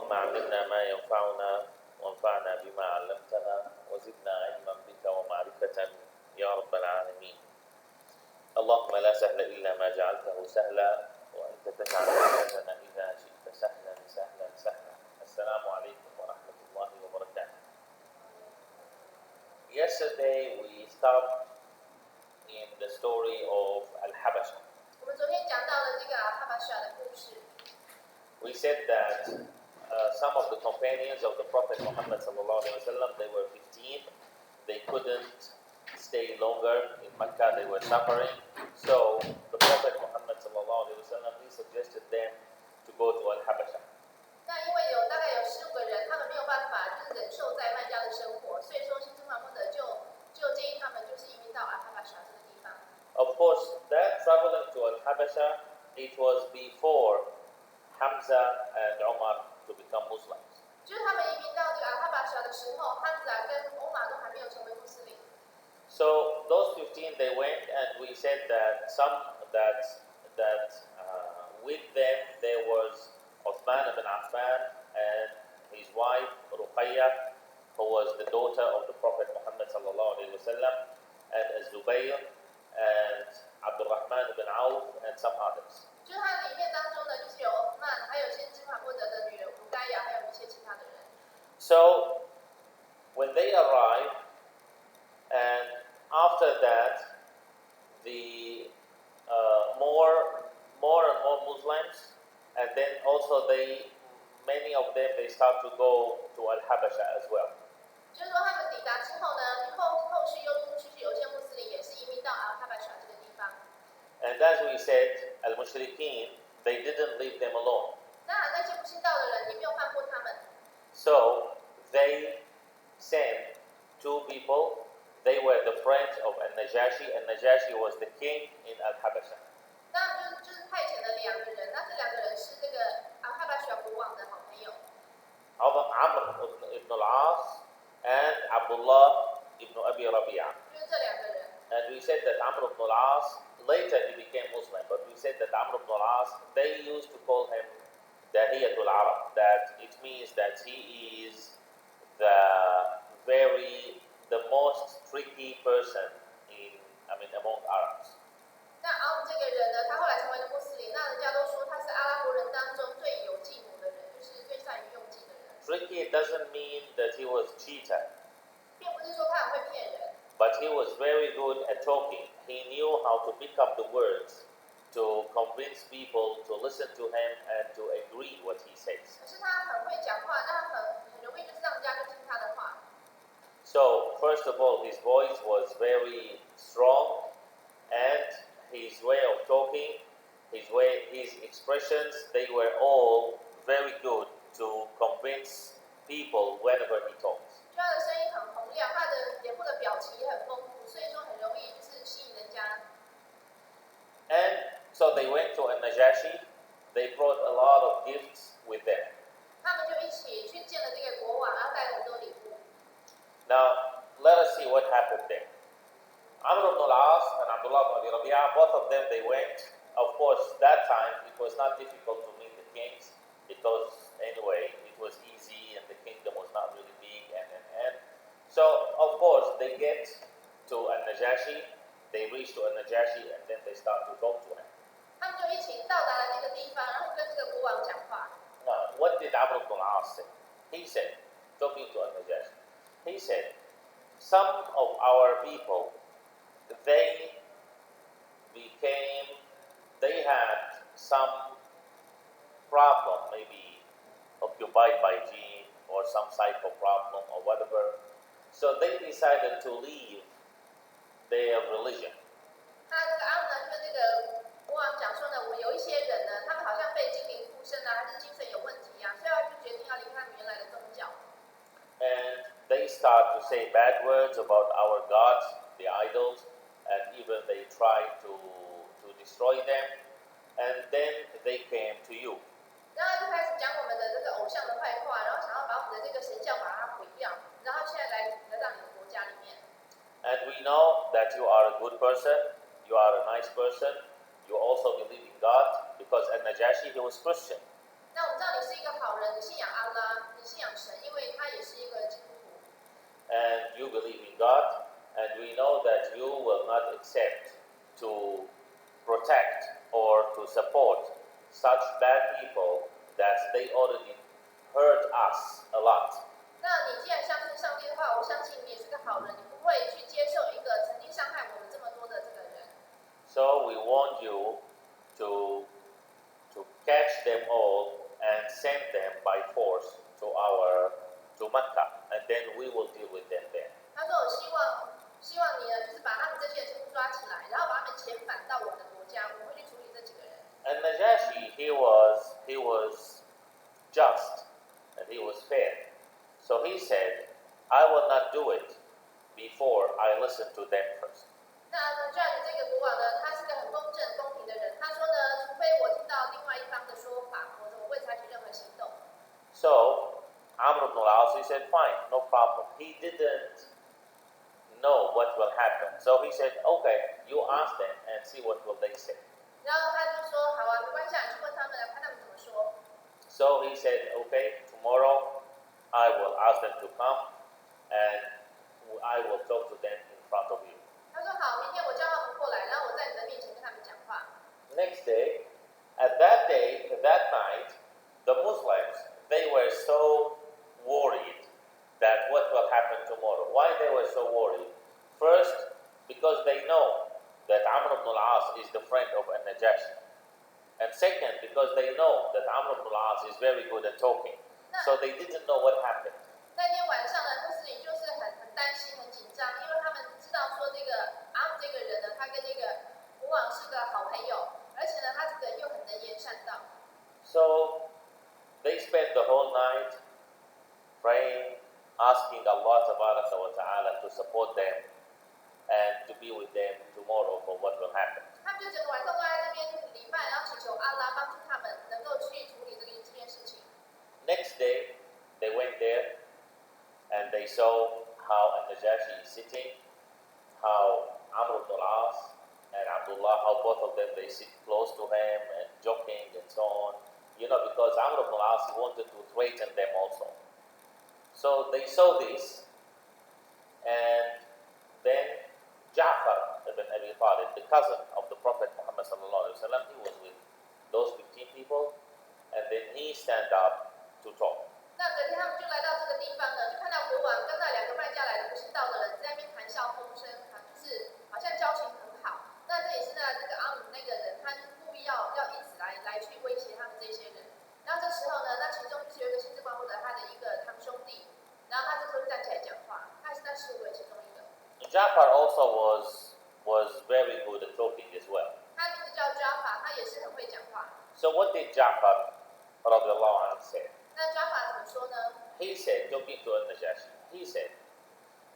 اللهم علمنا ما ينفعنا وانفعنا بما علمتنا وزدنا علما بك ومعرفة يا رب العالمين. اللهم لا سهل إلا ما جعلته سهلا وأنت تجعل الحزن إذا شئت سهلا سهلا سهلا. السلام عليكم ورحمة الله وبركاته. Yesterday we stopped in the story of Al-Habasha. 我们昨天讲到了这个阿哈巴沙的故事。We said that some of the companions of the Prophet Muhammad sallallahu alaihi wasallam, they were 15. They couldn't stay longer in Mecca. They were suffering. So the Prophet Muhammad sallallahu alaihi wasallam, he suggested them to go to Al-Habasha. 那因为大概有15个人，他们没有办法就是忍受在麦加的生活，所以说先知穆罕默德就建议他们就是移民到阿哈巴沙这个地方。Of course, that traveling to Al-Habasha, it was before Hamza and Umar to become Muslims. 就是他们移民到这个阿哈巴沙的时候，哈兹跟欧马都还没有成为穆斯林。So those 15, they went, and we said that with them there was Uthman ibn Affan and his wife Ruqayyah, who was the daughter of the Prophet Muhammad sallallahu alaihi wasallam, and Zubayr and Abdurrahman ibn Auf and some others. 就是它里面当中呢，就是有奥曼，还有先知穆罕默德的女儿乌盖亚，还有一些其他的人。So when they arrived, and after that, the more and more Muslims, and then also many of them they start to go to Al-Habasha as well. 就是说他们抵达之后呢，后续又陆陆续续有些穆斯林也是移民到阿哈巴沙这个地方。And as we said, Al-Mushrikeen, they didn't leave them alone. 当然，那些不信道的人，你没有放过他们。So they sent two people. They were the friends of Al-Najashi, and Najashi was the king in Al-Habasha. 当然就是派遣了2个人，那这2个人是这个阿哈巴沙国王的好朋友。Amr ibn al-As and Abdullah ibn Abi Rabi'ah. 就是这2个人。And we said that Amr ibn al-As, later he became Muslim, but we said that Amr ibn al-As, they used to call him Dahiyatul Arab, that it means that he is the most tricky person among Arabs. 那阿姆这个人呢，他后来成为了穆斯林，那人家都说他是阿拉伯人当中最有计谋的人，就是最善于用计的人。Tricky doesn't mean that he was cheater, 并不是说他很会骗人。but he was very good at talking. He knew how to pick up the words to convince people to listen to him and to agree what he says. 可是他很会讲话，那很容易就是让人家就听他的话。So first of all, his voice was very strong, and his way of talking, his expressions, they were all very good to convince people whenever he talks. 就他的声音很洪亮，他的脸部的表情也很丰富，所以说很容易就是吸引人家。And so they went to Al-Najashi. They brought a lot of gifts with them. 他们就一起去见了这个国王，然后带了很多礼物。Now, let us see what happened there. Amr ibn al-As and Abdullah ibn Abi Rabi'ah, both of them, they went. Of course, that time, it was not difficult to meet the kings because, anyway, it was easy and the kingdom was not really big. And so, of course, they get to Al-Najashi, they reach to Al-Najashi, and then they start to talk to him. 他们就一起到达了那个地方，然后跟这个国王讲话。Now, what did Amr ibn al-As say? He said, talking to Al-Najashi, he said, some of our people, they had some problem, maybe occupied by jinn or some psycho problem or whatever. So they decided to leave their religion. 那这个阿姆呢，就跟这个国王讲说呢，我有一些人呢，他们好像被精灵附身啊，还是精神有问题啊，所以他就决定要离开他们原来的宗教。And they start to say bad words about our gods, the idols, and even they try to destroy them. And then they came to you. 然后就开始讲我们的这个偶像的坏话，然后想要把我们的这个神教把它毁掉，然后现在来到你的国家里面。And we know that you are a good person, you are a nice person, you also believe in God, because Al-Najashi, he was Christian. 那我们知道你是一个好人，你信仰阿拉。信仰神，因为他也是一个基督徒。 And you believe in God, and we know that you will not accept to protect or to support such bad people that they already hurt us a lot. 那你既然相信上帝的话，我相信你也是个好人，你不会去接受一个曾经伤害我们这么多的这个人。 So we want you to catch them all and send them by force to Mecca, and then we will deal with them there. 他说：“我希望你呢，就是把他们这些人全部抓起来，然后把他们遣返到我们的国家，我们会去处理这几个人。” And Najashi, he was just and he was fair. So he said, I will not do it before I listen to them first. 那呢，这样的这个国王呢，他是个很公正、公平的人。他说呢，除非我听到另外一方的说法，否则我不会采取任何行动。 So Amr ibn al-As, he said, fine, no problem. He didn't know what will happen. So he said, okay, you ask them and see what will they say. 然后他就说：“好啊，没关系，你去问他们，看他们怎么说。” So he said, okay, tomorrow I will ask them to come and I will talk to them in front of you. 他说：“好，明天我叫他们过来，然后我在你的面前跟他们讲话。” Next day, at that night, the Muslims, they were so worried that what will happen tomorrow. Why they were so worried? First, because they know that Amr ibn al-As is the friend of Najashi. And second, because they know that Amr ibn al-As is very good at talking. So they didn't know what happened. 那天晚上呢，穆斯林就是很担心、很紧张，因为他们知道说这个阿姆这个人呢，他跟这个国王是个好朋友，而且呢，他这个又很能言善道。 So they spent the whole night praying, asking Allah Ta'ala to support them and to be with them tomorrow for what will happen. 他们就整个晚上都在那边礼拜，然后祈求阿拉帮助他们能够去处理这件事情。 Next day, they went there and they saw how Najashi is sitting, how Amr ibn al-As and Abdullah, how both of them they sit close to him and joking and so on. You know, because Amr ibn al-As, he wanted to threaten them also. So they saw this, and then Ja'far ibn Abi Talib, the cousin of the Prophet Muhammad sallallahu alaihi wasallam, he was with those 15 people, and then he stand up to talk. 那隔天他们就来到这个地方呢，就看到国王跟那两个卖家来的不信道的人在那边谈笑风生，就是好像交情很好。那这也是那个阿姆那个人，他就是故意要以此来去威胁他们这些人。然后这时候呢，那其中就是有一个先知光复的他的一个堂兄弟，然后他这时候就站起来讲话，他也是那15个人其中一个。Ja'far also was very good at talking as well. 他名字叫 Ja'far， 他也是很会讲话。 So what did Ja'far radiallahu anhu say? 那 Ja'far 怎么说呢？ He said, talking to Najashi, he said,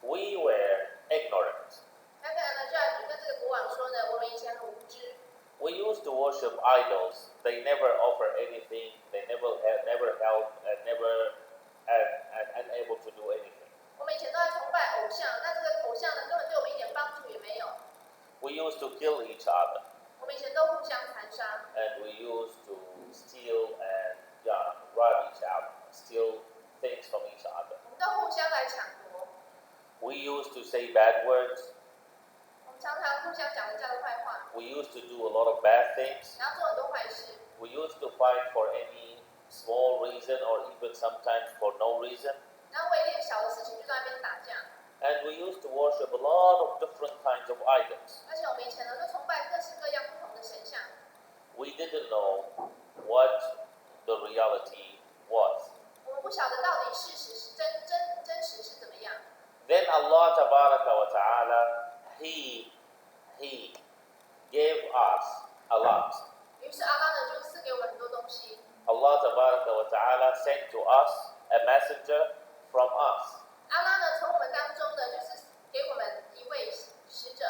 we were ignorant. 他跟Najashi跟这个国王说呢，我们以前很无知。 We used to worship idols. They never offer anything. They never help and never unable to do anything. 我们以前都在崇拜偶像，那这个偶像呢，根本对我们一点帮助也没有。 We used to kill each other. 我们以前都互相残杀， And we used to steal and rob each other, steal things from each other. 我们都互相来抢夺， We used to say bad words. 我们常常互相讲人家的坏话， We used to do a lot of bad things. 然后做很多坏事。 We used to fight for any small reason or even sometimes for no reason. 然后为一点小的事情就在那边打架， And we used to worship a lot of different kinds of idols. 而且我们以前呢，都崇拜各式各样不同的神像。 We didn't know what the reality was. 我们不晓得到底事实是真实是怎么样。 Then Allah Ta'ala, He gave us a lot. 于是阿拉呢就赐给我们很多东西。 Allah Ta'ala sent to us a messenger from us. 阿拉呢从我们当中呢，就是给我们一位使者，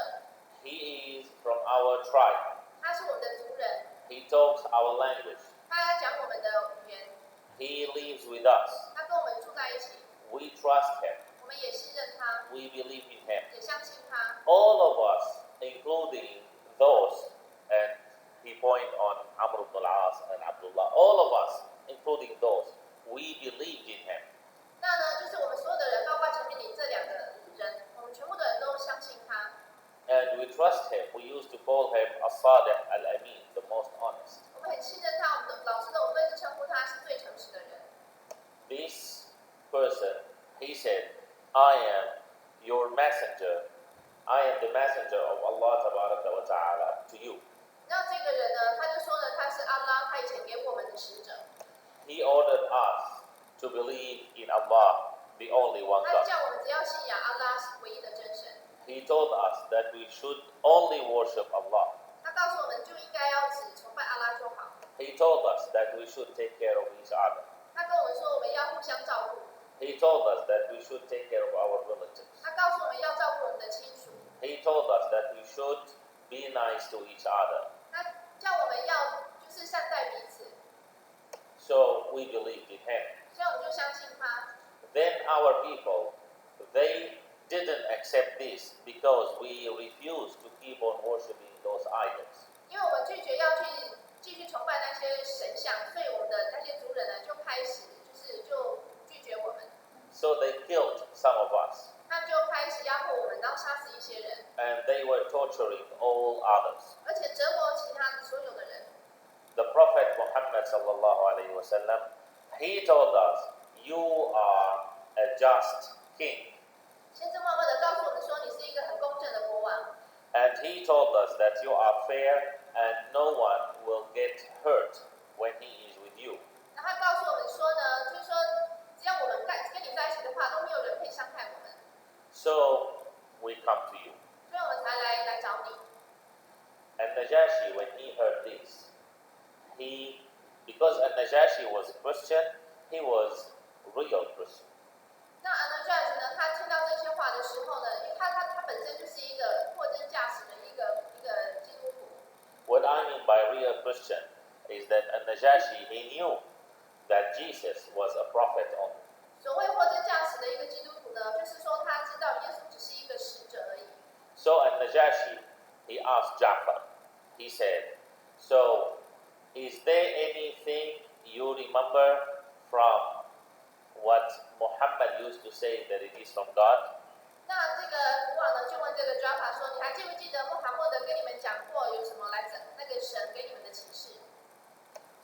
He is from our tribe. 他是我们的族人， He talks our language. 他讲我们的语言， He lives with us. 他跟我们住在一起， We trust Him. 我们也信任他， We believe in Him. 也相信他。 All of us, including those, and he pointed on Amr ibn al-As and Abdullah, all of us, including those we believed in him. 那呢，就是我们所有的人，包括前面你这两个人，我们全部的人都相信他。And we trust him. We used to call him As-Sadiq Al-Amin, the most honest. 我们很信任他，我们的老师的，我们都一直称呼他是最诚实的人。This person, he said, I am your messenger. I am the messenger of Allah Tabaraka wa Ta'ala to you. 那这个人呢，他就说呢，他是阿拉，他以前给我们的使者。He ordered us to believe in Allah, the only one 他 God. 叫我们只要信仰阿拉是唯一的真神。He told us that we should only worship Allah. 他告诉我们就应该要只崇拜阿拉就好。He told us that we should take care of each other. 他跟我们说我们要互相照顾。He told us that we should take care of our relatives. 他告诉我们要照顾我们的亲属。He told us that we should be nice to each other. 他叫我们要就是善待彼此。So we believed in him. 所以我们就相信他。Then our people, they didn't accept this because we refused to keep on worshiping those idols. 因为我们拒绝要去继续崇拜那些神像，所以我们的那些族人呢就开始就拒绝我们。So they killed some of us. 他们就开始压迫我们，然后杀死一些人， And they were torturing all others. 而且折磨其他所有的人。The Prophet Muhammad sallallahu alaihi wasallam, he told us, you are a just king. 先知默默的告诉我们说，你是一个很公正的国王。And he told us that you are fair and no one will get hurt when he is with you. 那他告诉我们说呢，就是说，只要我们跟你在一起的话，都没有人可以伤害我们。So we come to you. 所以我们才来找你。And Najashi, when he heard this, because Najashi was a Christian, he was a real Christian. 那阿那扎子呢，他听到这些话的时候呢，因为他本身就是一个货真价实的一个基督徒。What I mean by real Christian is that Najashi, he knew that Jesus was a prophet only. 所谓货真价实的一个基督徒呢，就是说他知道耶稣只是一个使者而已。So Najashi, he asked Ja'far, he said, so is there anything you remember from what Muhammad used to say that it is from God? 那这个国王呢，就问这个 Ja'far 说：“你还记不记得穆罕默德跟你们讲过有什么来自那个神给你们的启示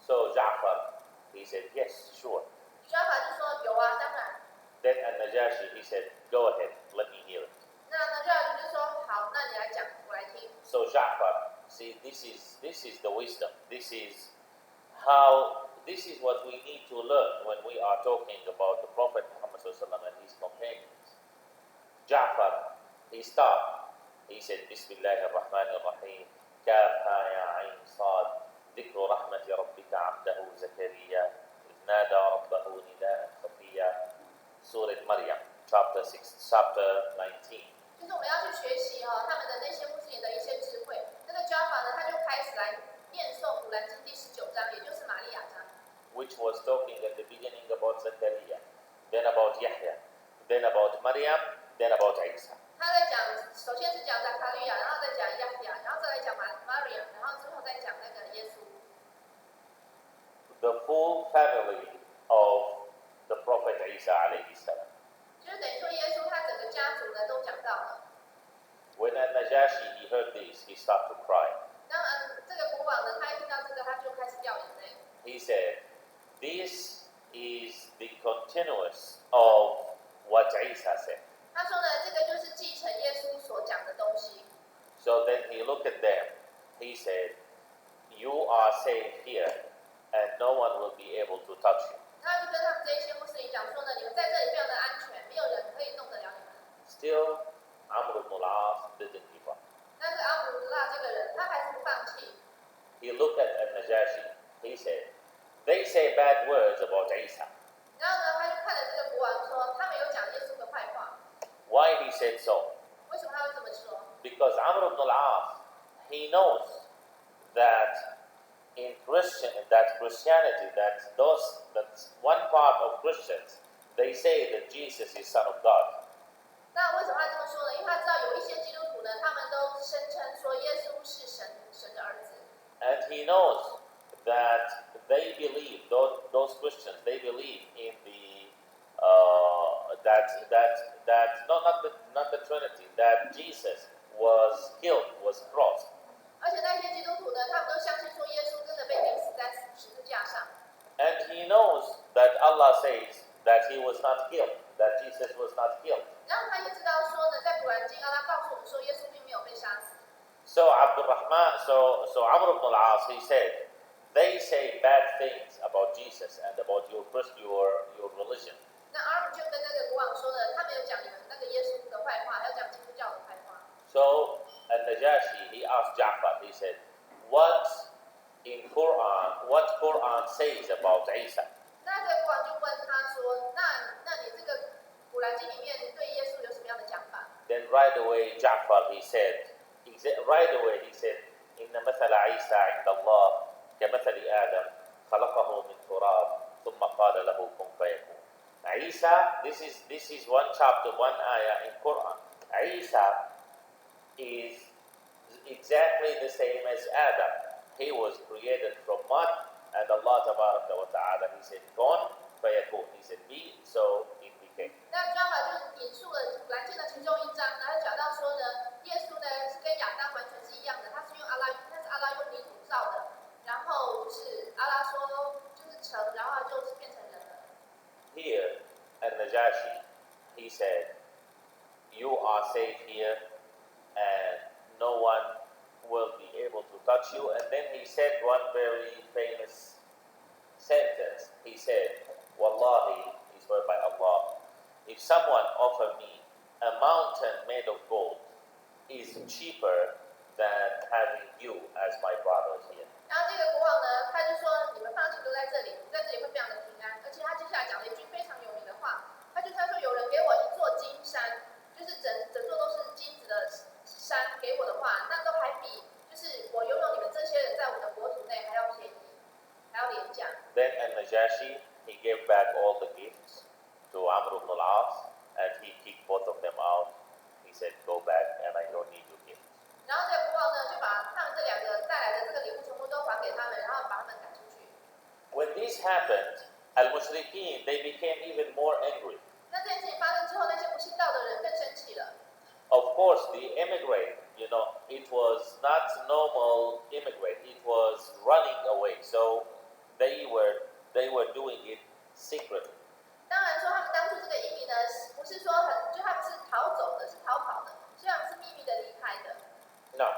So Ja'far, he said, yes, sure. ？”Ja'far 就说：“有啊，当然。” Then Najashi, he said, go ahead, let me hear it. 那 Ja'far 就说：“好，那你来讲，我来听。” So Ja'far, see, this is the wisdom. This is what we need to learn when we are talking about the Prophet Muhammad SAW and his companions. Ja'far, he stopped. He said, Bismillah ar-Rahman ar-Rahim, Kaf ha ya ayn sad, ذكر رحمة ربك عبده زكريا, إذ نادى ربه نداء خفيا. Surah Maryam, chapter 19. 就是我们要去学习他们的那些穆斯林的一些智慧。那个 Ja'far 呢，他就开始来念诵《古兰经》第19章，也就是玛利亚章。Which was talking at the beginning about Zakaria, then about Yahya, then about Maryam, then about Isa. 他在讲，首先是讲扎卡利亚，然后再讲亚比亚，然后再来讲Maryam，然后之后再讲那个耶稣。The full family of the Prophet Isa alayhi salam. 就是等于说耶稣他整个家族呢都讲到了。When Najashi he heard this, he started to cry. 当然，这个国王呢，他一听到这个，他就开始掉眼泪。He said, "This is the continuous of what Isa said." 他说呢，这个就是继承耶稣所讲的东西。So then he looked at them. He said, "You are safe here, and no one will be able to touch you." 他就跟他们这一些穆斯林讲说呢，你们在这里非常的安全，没有人可以动得了你们。Still, Amr ibn al-As didn't give up. 但是阿卜杜拉这个人，他还是不放弃。He looked at Najashi. He said, "They say bad words about Isa." 然后呢，他就看着这个国王说，他们有讲耶稣的坏话。Why he said so? 为什么他会这么说？ Because Amr ibn al-As, he knows that in Christianity, that's one part of Christians, they say that Jesus is Son of God. 那为什么他这么说呢？因为他知道有一些基督徒呢，他们都声称说耶稣是神的儿子。And he knows that they believe, those Christians, they believe in the not the Trinity, that Jesus was killed, was crossed. 而且那些基督徒呢，他们都相信说耶稣真的被钉死在十字架上。And he knows that Allah says that he was not killed, that Jesus was not killed. 然后他也知道说呢，在古兰经啊，他告诉我们说耶稣并没有被杀死。So Amr ibn al-As, he said, they say bad things about Jesus and about your religion. 那阿姆就跟那个国王说呢，他们有讲你们那个耶稣的坏话，还有讲基督教的坏话。So Al-Najashi, he asked Ja'far, he said, what Quran says about Isa? 那这个国王就问他说，那你这个古兰经里面对耶稣有什么样的讲法？ Then right away Ja'far, he said, إن مثل عيسى عند الله كمثل آدم خلقه من تراب ثم قال له كن فيكون. Isa, this is one chapter, one ayah in Quran. Isa is exactly the same as Adam. He was created from mud, and Allah Tabaraka wa Ta'ala, he said, Kun fayakun. He said, be, so it became. 那专法就引述了古兰经的其中一章，然后讲到说呢，耶稣呢是跟亚当完全是一样的，他是阿拉用泥土造的，然后就是阿拉说就是成，然后他就是变成人了。Here, Al-Najashi, he said, you are safe here, and no one will be able to touch you. And then he said one very famous sentence. He said, Wallahi, he swear by Allah, if someone offer me a mountain made of gold, is cheaper than having you as my brothers here. 然后这个国王呢，他就说：“你们放心，都在这里，在这里会非常的平安。”而且他接下来讲了一句非常有名的话，他说：“有人给我一座金山，就是整座都是金子的山，给我的话，那都还比就是我拥有你们这些人在我的国土内还要便宜，还要廉价。” Then Al-Najashi, he gave back all the gifts to Amr ibn al-As, and he kicked both of them out. He said, go back, and I don't need your gifts. 然后这个国王呢，就把他们这两个带来的这个礼物全部都还给他们，然后把他们赶出去。When this happened, Al-Mushrikeen, they became even more angry. 那这件事情发生之后，那些不信道的人更生气了。Of course, the immigrant, it was not normal immigrant. It was running away. So they were doing it secretly. 当然说他们当初这个移民呢，不是说就他们是逃走的，是逃跑的，所以他们是秘密的离开的。Now,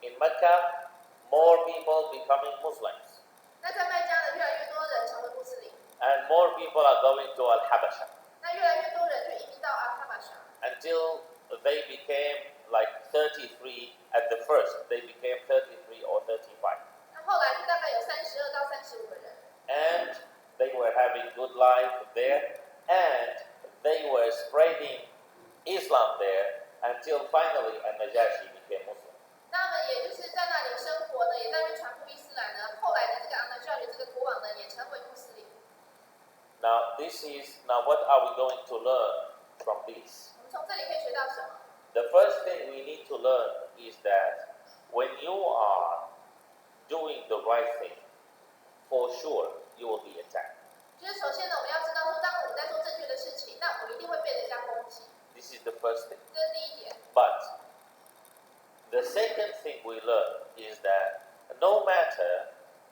in Mecca, more people becoming Muslims. 那在麦加呢，越来越多人成为穆斯林。And more people are going to Al-Habasha. 那越来越多人就移民到阿哈巴沙。Until they became like 33 at the first. They became 33 or 35. 那后来就大概有32到35个人。And they were having good life there. And they were spreading Islam there until finally Al-Najashi became Muslim. 那他们也就是在那里生活呢，也在那边传播伊斯兰呢。后来呢，这个阿纳夏里这个国王呢，也成为穆斯林。Now what are we going to learn from this? 我们从这里可以学到什么？ The first thing we need to learn is that when you are doing the right thing, for sure you will be attacked. 就是首先呢，我们要知道说，当我们在做正确的事情，那我们一定会被人家攻击。This is the first thing. 这是第一点。 But the second thing we learn is that no matter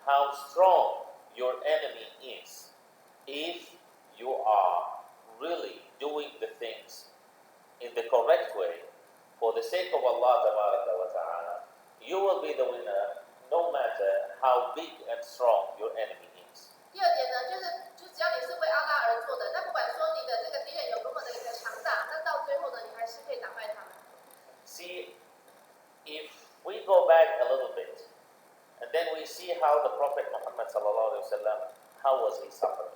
how strong your enemy is, if you are really doing the things in the correct way, for the sake of Allah wa ta'ala, you will be the winner no matter how big and strong your enemy is. 第二点呢，就只要你是为阿拉而做的，那不管说你的这个敌人有多么的一个强大，那到最后呢，你还是可以打败他们。See, if we go back a little bit, and then we see how the Prophet Muhammad sallallahu alaihi wasallam, how was he suffering?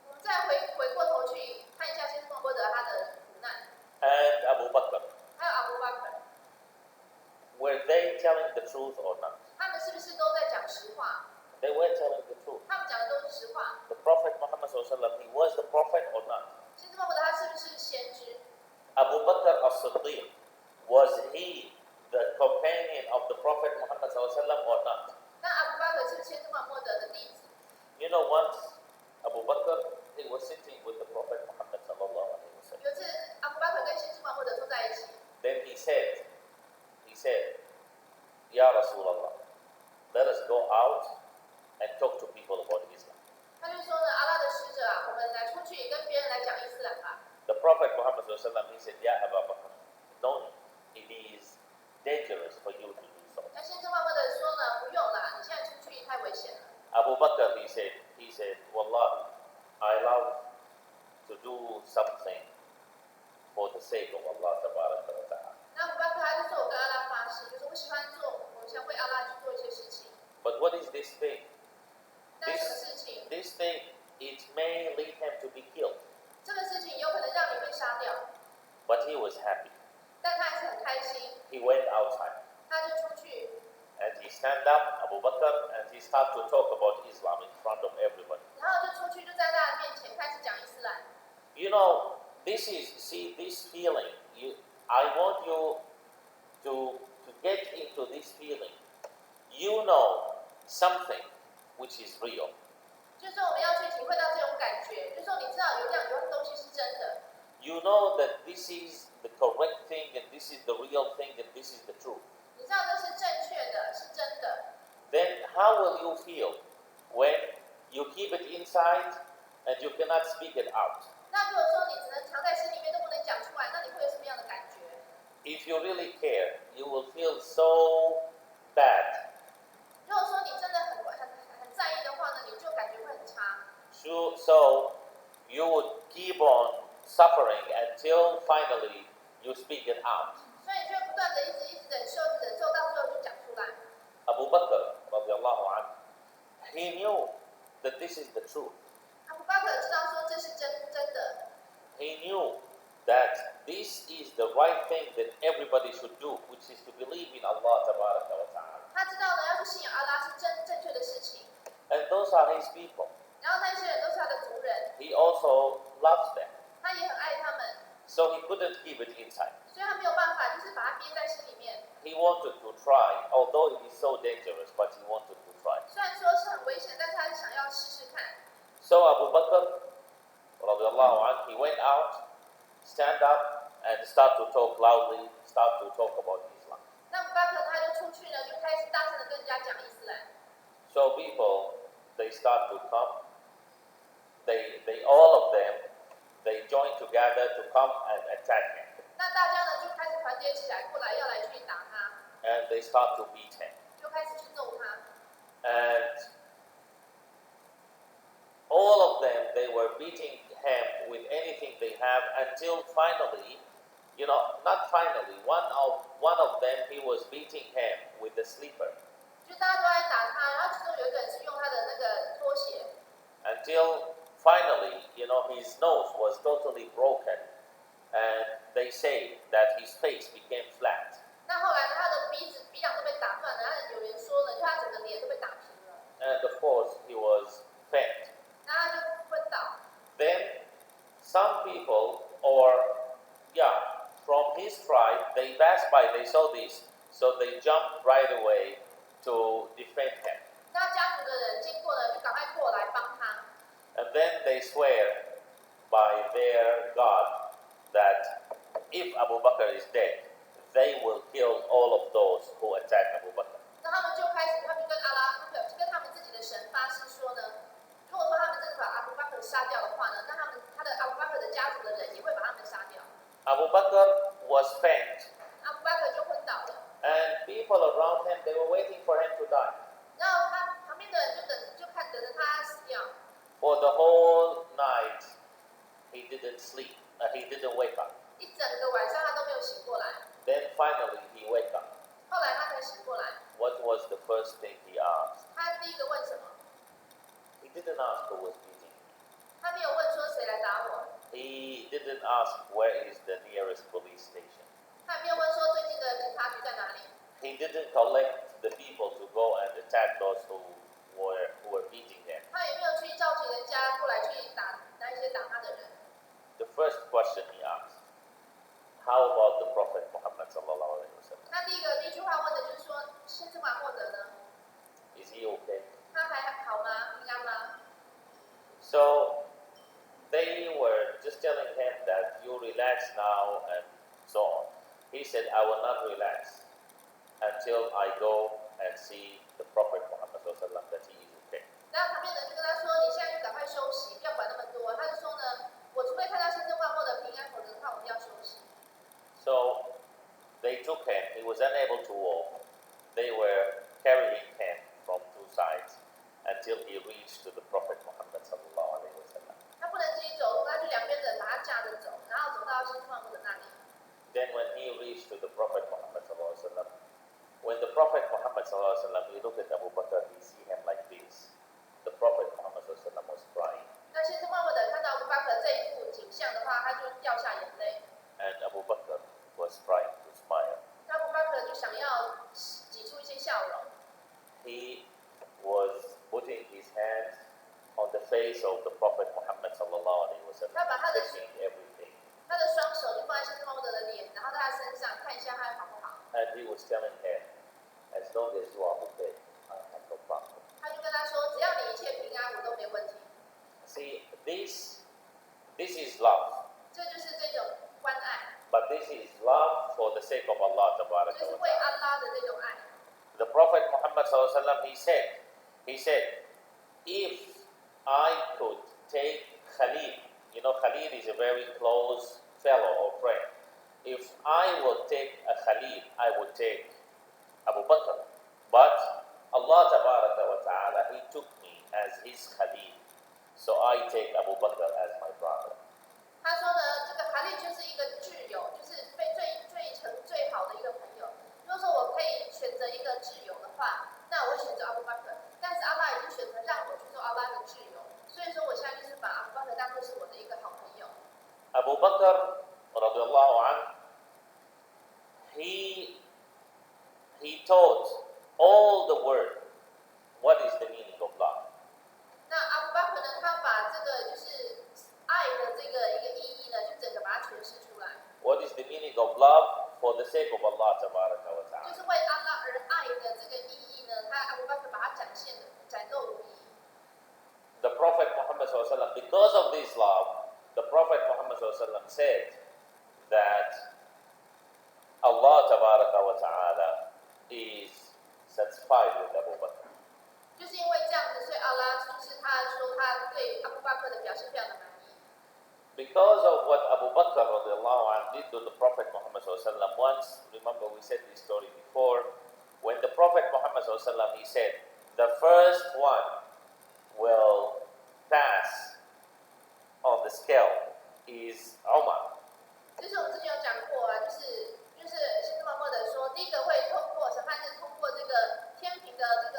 我们再回过头去看一下先知穆罕默德他的苦难， And Abu Bakr, 还有阿布巴克， were they telling the truth or not? 他们是不是都在讲实话？ They were telling the truth. 他们讲的都是实话。 The Prophet Muhammad sallallahu alaihi wasallam, he was the prophet or not? 先知穆罕默德他是不是先知？ Abu Bakr as-Siddiq, was he the companion of the Prophet Muhammad sallallahu alaihi wasallam or not? 那阿布巴克是不是先知穆罕默德的弟 said, "Ya Abu Bakr, don't. It is dangerous for you to do so." 那先知穆罕默德说呢，不用啦，你现在出去太危险了。Abu Bakr, he said, "Wallah, I love to do something for the sake of Allah Tabaraka wa Ta'ala." 那阿布巴克他就说，我跟阿拉发誓，就是我喜欢做，我想为阿拉去做一些事情。But what is this thing? 那什么事情？ This thing, it may lead him to be killed. 这个事情有可能让你被杀掉， But he was happy. 但他还是很开心， He went outside 他就出去， and he stand up, Abu Bakr, and he start to talk about Islam in front of everybody. 然后就出去，就在大家面前开始讲伊斯兰。You know, this feeling. I want you to get into this feeling. You know something which is real. 就是说我们要去体会到这种感觉，就是说你知道有东西是真的， You know that this is the correct thing, and this is the real thing, and this is the truth. 你知道这是正确的，是真的。 Then how will you feel when you keep it inside and you cannot speak it out? 那如果说你只能藏在心里面都不能讲出来，那你会有什么样的感觉？ If you really care, you will feel so bad. 如果说你真的很在意的话呢，你就感觉会很差。So you would keep on suffering until finally you speak it out. 所以你就会不断的一直忍受，到最后就讲出来。 Abu Bakr, radiallahu anhu, he knew that this is the truth. 阿布巴克知道说这是真的， He knew that this is the right thing that everybody should do, which is to believe in Allah Tabaraka wa Ta'ala. 他知道呢要去信仰阿拉是正确的事情。 And those are his people. 然后那些人都是他的族人， He also loves them. 他也很爱他们， So he couldn't keep it inside. 所以他没有办法，就是把它憋在心里面。 He wanted to try, although it is so dangerous, but he wanted to try. 虽然说是很危险，但是他是想要试试看。 So Abu Bakr, radiallahu anhu, he went out, stand up, and start to talk loudly, start to talk about Islam. 那阿布巴克他就出去呢，就开始大声的跟人家讲伊斯兰。 So people, they start to come. They all of them, they join together to come and attack him. 那大家呢就开始团结起来，过来要来去打他， And they start to beat him. 就开始去揍他。 And all of them, they were beating him with anything they have until finally, not finally, one of them, he was beating him with a slipper. 就大家都在打他，然后其中有一个人是用他的那个拖鞋， Until finally, his nose was totally broken. And they say that his face became flat. 那后来呢，他的鼻梁都被打断了，然后有人说呢，就他整个脸都被打平了， And of course, he was faint. 然后他就昏倒。 Then some people, from his tribe, they passed by, they saw this, so they jumped right away to defend him. 那家族的人经过呢，就赶快过来帮他。 And then they swear by their God that if Abu Bakr is dead, they will kill all of those who attack Abu Bakr. 那他们就开始，他们跟他们自己的神发誓说呢，如果说他们真的把阿布巴克杀掉的话呢，那他的阿布巴克的家族的人也会把他们杀掉。 Abu Bakr was faint, 阿布巴克就昏倒了， and people around him, they were waiting for him to die. 然后他旁边的人等着他死掉。 For the whole night, he didn't sleep. He didn't wake up. 一整个晚上他都没有醒过来， Then finally, he wake up. 后来他才醒过来。 What was the first thing he asked? 他第一个问什么？ He didn't ask who was beating him. 他没有问说谁来打我， He didn't ask where is the nearest police station. 他也没有问说最近的警察局在哪里， He didn't collect the people to go and attack those who were beating him. 他也没有去召集人家过来去打那一些打他的人。 The first question he asked, how about the Prophet Muhammad sallallahu alaihi wasallam? 那第一句话问的就是说，先知穆罕默德呢， Is he okay? 他还好吗？平安吗？ So they were just telling him that you relax now and so on. He said, I will not relax until I go and see the Prophet Muhammad sallallahu alaihi wasallam that he is okay. 然后旁边的人就跟他说，你现在就赶快休息，不要管那么多。他就说呢，我除非看到先知穆罕默德平安，否则的话我们要休息。to the Prophet Muhammad sallallahu alaihi wasallam. 他不能自己走路，他就两边的人把他架着走，然后走到先知穆罕默德那里。Then when he reached to the Prophet Muhammad sallallahu alaihi wasallam, when the Prophet Muhammad sallallahu alaihi wasallam, he looked at Abu Bakr, he see him like this. The Prophet Muhammad sallallahu alaihi wasallam was crying. 那先知穆罕默德看到阿布巴克这一副景象的话，他就掉下眼泪。And Abu Bakr was trying to smile. 那阿布巴克就想要挤出一些笑容。He was putting his hands on the face of the Prophet Muhammad sallallahu alaihi wasallam, checking everything. 他的双手就放在先知穆罕默德的脸，然后在他身上看一下他好不好。And he was telling him, as long as you are okay, I have no problem. 他就跟他说，只要你一切平安，我都没问题。See, this is love. 这就是这种关爱。But this is love for the sake of Allah tabaraka 就是 wa 为 ta'ala. 安拉的这种爱。The Prophet Muhammad sallallahu alaihi wasallam, he said, if I could take Khalil, you know, Khalil is a very close fellow or friend. If I would take a Khalil, I would take Abu Bakr. But Allah tabaraka wa ta'ala, he took me as his Khalil. So I take Abu Bakr as my brother. 他说呢，这个哈利就是一个挚友，就是最好的一个朋友。如果说我可以选择一个挚友的话，那我会选择阿布巴克。但是阿拉已经选择让我去做阿拉的挚友，所以说我现在就是把阿布巴克当作是我的一个好朋友。Abu Bakr radiallahu anh, he taught all the world what is the meaning of love. 那阿布巴克呢，他把这个就是爱的这个一个意义呢，就整个把它诠释出来。What is the meaning of love for the sake of Allah tabaraka wa 就 ta'ala? 是为阿拉而爱的这个意义呢，他阿布巴克把它展露无遗。The Prophet Muhammad sallallahu alaihi wasallam, because of this love, the Prophet Muhammad sallallahu alaihi wasallam said that Allah tabaraka wa ta'ala is satisfied with Abu Bakr. 就是因为这样子，所以阿拉就是他说他对阿布巴克的表现非常的满意。Because of what Abu Bakr radiallahu anh did to the Prophet Muhammad sallallahu alaihi wasallam, once, remember we said this story before, when the Prophet Muhammad sallallahu alaihi wasallam, he said, the first one will pass on the scale is Umar. 就是我们之前有讲过啊，就是先知穆罕默德说，第一个会通过审判日通过这个天平的这个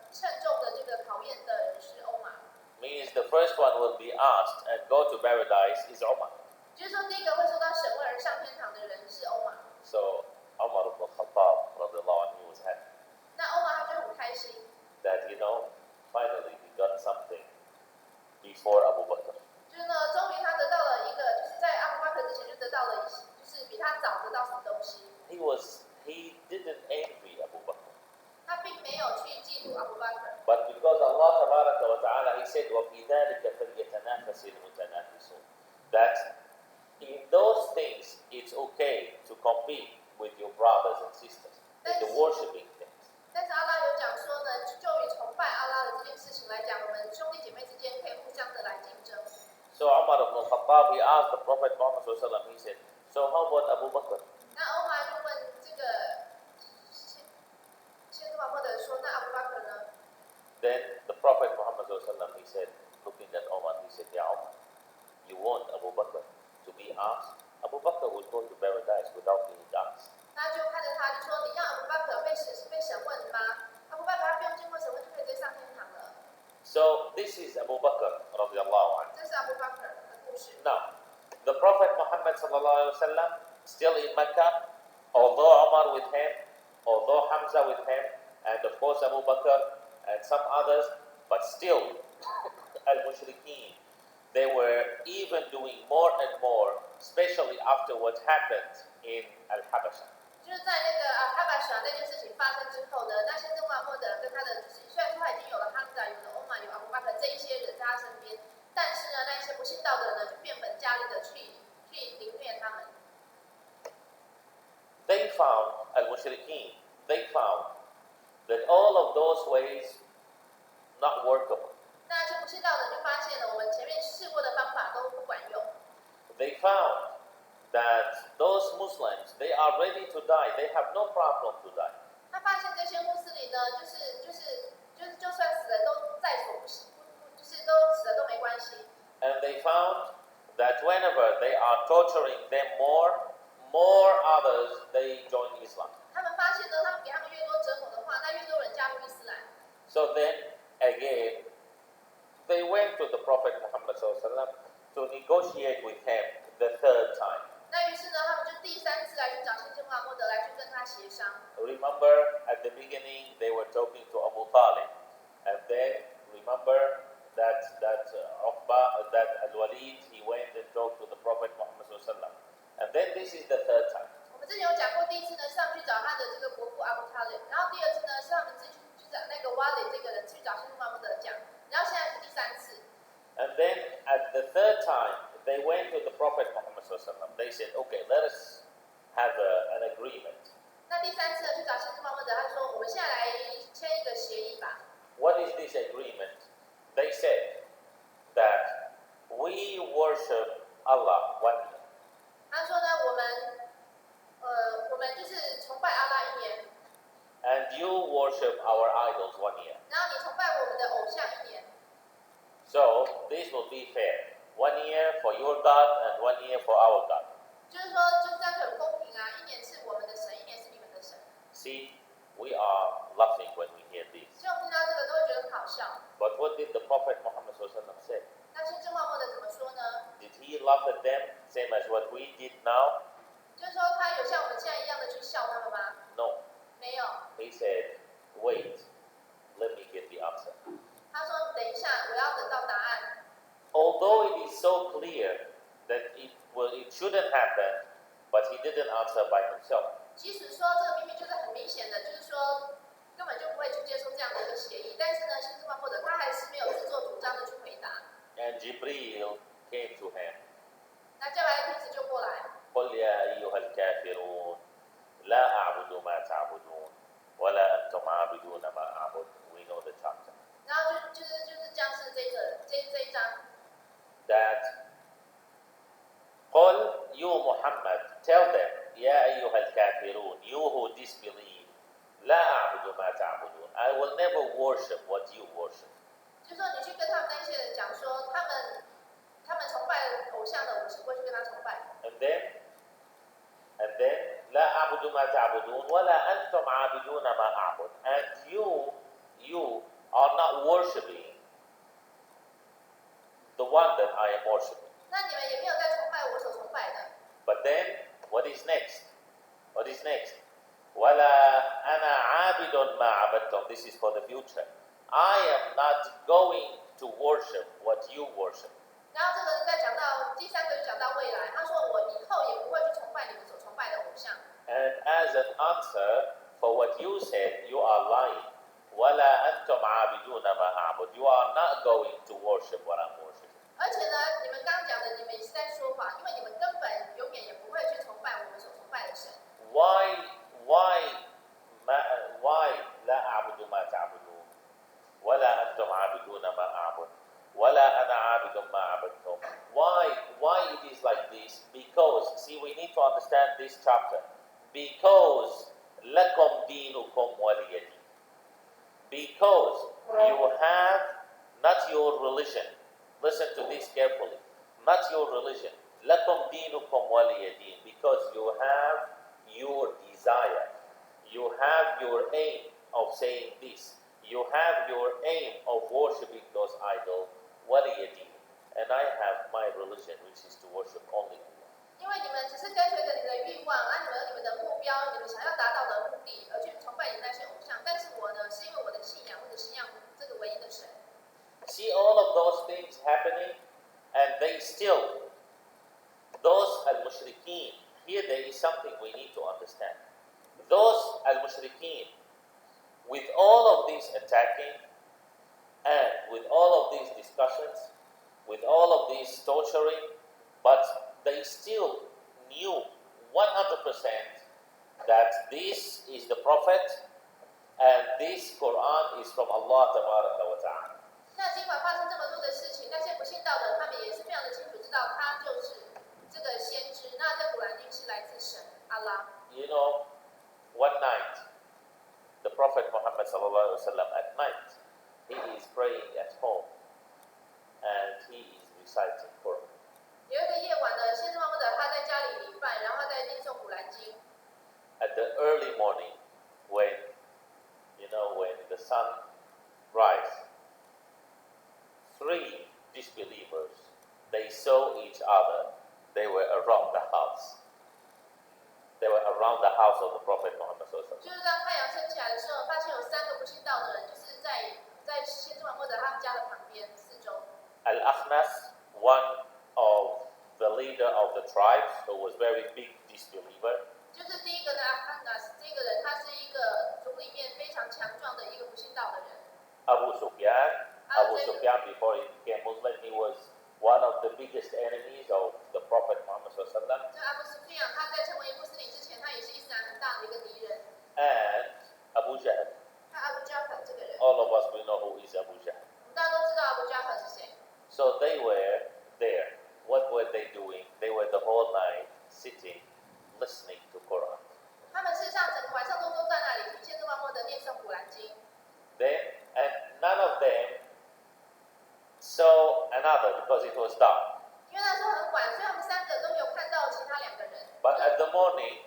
称重的这个考验的人是欧玛。Means the first one will be asked and go to paradise is Umar. 就是说第一个会受到审问而上天堂的人是欧玛。So Umar ibn Khattab radiallahu anh, he was happy 那欧玛他就很开心， that, you know, finally he got something before Abu Bakr. 就是呢，终于他得到了一个，就是在阿布巴克之前就得到了，就是比他早得到什么东西。He didn't envy Abu Bakr. 他并没有去嫉妒阿布巴克。 But because Allah tabaraka wa ta'ala, he said, وَفِي ذَلِكَ فَلْيَتَنَافَسِ الْمُتَنَافِسُونَ, that in those things it's okay to compete with your brothers and sisters in the worshiping things. 但是阿拉有讲说呢，就于崇拜阿拉的这件事情来讲，我们兄弟姐妹之间可以互相的来竞争。So Umar ibn Khattab, he asked the Prophet Muhammad sallallahu alaihi wasallam, he said, so how about Abu Bakr? 那欧玛就问这个先知穆罕默德说，那阿布巴克呢？ Then the Prophet Muhammad sallallahu alaihi wasallam, he said, looking at Umar, he said, Ya Umar, you want Abu Bakr to be asked? Abu Bakr will go to paradise without being asked. 他就看着他，就说：“你让阿布巴克被审问吗？阿布巴克他不用经过审问就可以直接上天堂了。” So this is Abu Bakr radiallahu anh. 这是阿布巴克的故事。 Now, the Prophet Muhammad sallallahu alaihi wasallam, still in Mecca, although Umar with him, although Hamza with him, and of course Abu Bakr and some others, but still, al-Mushrikeen, they were even doing more and more, especially after what happened in Al-Habasha. 就是在那个哈巴什那件事情发生之后呢，那先知穆罕默德跟他的，就是虽然说他已经有了哈姆扎、有了欧玛、有阿布巴克这一些人在他身边，但是呢，那一些不信道的人呢，就变本加厉的去凌虐他们。They found, al-Mushrikeen, they found that all of those ways not workable. 那些不信道的人就发现了，我们前面试过的方法都不管用。They found that those Muslims, they are ready to die. They have no problem to die. 他发现这些穆斯林呢，就算死了都在所不 found that whenever they are torturing them more others they join Islam. 他们发现呢，他们给他们越多折磨的话，那越多人加入伊斯兰。So then again, they went to the Prophet Muhammad ﷺ to negotiate with him the third time. 那于是呢，他们就第三次来去找先知穆罕默德来去跟他协商。Remember at the beginning they were talking to Abu Talib, and then remember that Uqba, that Al-Walid, he went and talked to the Prophet Muhammad ﷺ, and then this is the third time. 我们之前有讲过，第一次呢是他们去找他的这个伯父阿布塔利，然后第二次呢是他们自己去找那个瓦里这个人去找先知穆罕默德讲，然后现在是第三次。And then at the third time, they went to the Prophet Muhammad ﷺ. They said, okay, let us have an agreement. 那第三次呢去找先知穆罕默德，他说我们现在来签一个协议吧。What is this agreement? They said that we worship Allah one year. 他说呢，我们就是崇拜阿拉一年， And you worship our idols one year. 然后你崇拜我们的偶像一年。So this will be fair. 1 year for your God and 1 year for our God. 就是说，就是这样很公平啊！一年是我们的神，一年是你们的神。See, we are laughing when we hear this. 所以我们听到这个都会觉得很好笑。But what did the Prophet Muhammad ﷺ say? 那先知穆罕默德怎么说呢？ Did he laugh at them same as what we did now? 就是说，他有像我们现在一样的去笑他们吗？ No. 没有。He said, wait, let me get the answer. 他说：“等一下，我要等到答案。” Although it is so clear that it shouldn't happen, but he didn't answer by himself. 即使说这个明明就是很明显的，就是说根本就不会去接受这样的一个协议，但是呢，先知穆罕默德他还是没有自作主张的去回答。And Jibreel came to him. 那接下来天使就过来， قل يا أيها الكافرون لا أعبد ما تعبدون ولا أنتم عابدون ما أعبد. We know the chapter. 然后就是这样是这一章。That قل you Muhammad tell them يا أيها الكافرون you who disbelieve لا أعبد ما تعبدون. I will never worship what you worship. 就说你去跟他们那些人讲说，他们崇拜偶像的，我是不会去跟他崇拜。And then لا أعبد ما تعبدون ولا أنتم عابدون ما أعبد. And you are not worshiping the one that I am worshiping. 那你们也没有在崇拜我所崇拜的。 But then what is next? What is next? ولا أنا عابد ما عبدتم. This is for the future. I am not going to worship what you worship. 然后这个再讲到第三个就讲到未来，他说我以后也不会去崇拜你们所崇拜的偶像。 And as an answer for what you said, you are lying. ولا أنتم عابدون ما أعبد. You are not going to worship what I'm worshiping. 而且呢，你们刚刚讲的，你们也是在说谎，因为你们根本永远也不会去崇拜我们所崇拜的神。Why لا أعبد ما تعبدون ولا أنتم عابدون ما أعبد ولا أنا عابد ما عبدتم. Why it is like this? Because see, we need to understand this chapter. Because لكم دينكم ولي دين. Because you have not your religion. Listen to this carefully. Not your religion. لكم دينكم ولي دين. Because you have your desire. You have your aim of saying this. You have your aim of worshiping those idols. ولي دين. And I have my religion, which is to worship only Allah. 因为你们只是跟随着你的欲望，按你们的目标，你们想要达到的目的而去崇拜你那些偶像。但是我呢，是因为我的信仰或者信仰这个唯一的神。See all of those things happening, and they still, those al-mushrikeen, here there is something we need to understand. Those al-mushrikeen, with all of this attacking, and with all of these discussions, with all of this torturing, but they still knew 100% that this is the Prophet and this Quran is from Allah Tabaraka wa Ta'ala. 那尽管发生这么多的事情，那些不信道的他们也是非常的清楚知道他就是这个先知。那这古兰经是来自神阿拉。You know, one night, the Prophet Muhammad sallallahu alaihi wasallam at night, he is praying at home and he is reciting Quran. saw each other. They were around the house. They were around the house of the Prophet Muhammad. 就是当太阳升起来的时候，发现有3个不信道的人，就是在先知穆罕默德他们家的旁边四周。Al-Akhnas, one of the leader of the tribes, who was very big disbeliever. 就是第一个呢，阿纳斯这个人，他是一个族里面非常强壮的一个不信道的人。Abu Sufyan, before he became Muslim, he was one of the biggest enemies of the Prophet Muhammad. 这阿布苏菲亚，他在成为穆斯林之前，他也是伊斯兰很大的一个敌人。And Abu Jahl. 那阿布加凡这个人， All of us we know who is Abu Jahl. 我们大家都知道阿布加凡是谁。So they were there. What were they doing? They were the whole night sitting, listening to Quran. 他们事实上整个晚上都在那里听先知穆罕默德念诵古兰经。Then, and none of them saw another because it was dark. 因为那时候很晚，所以他们3个都没有看到其他2个人。But at the morning,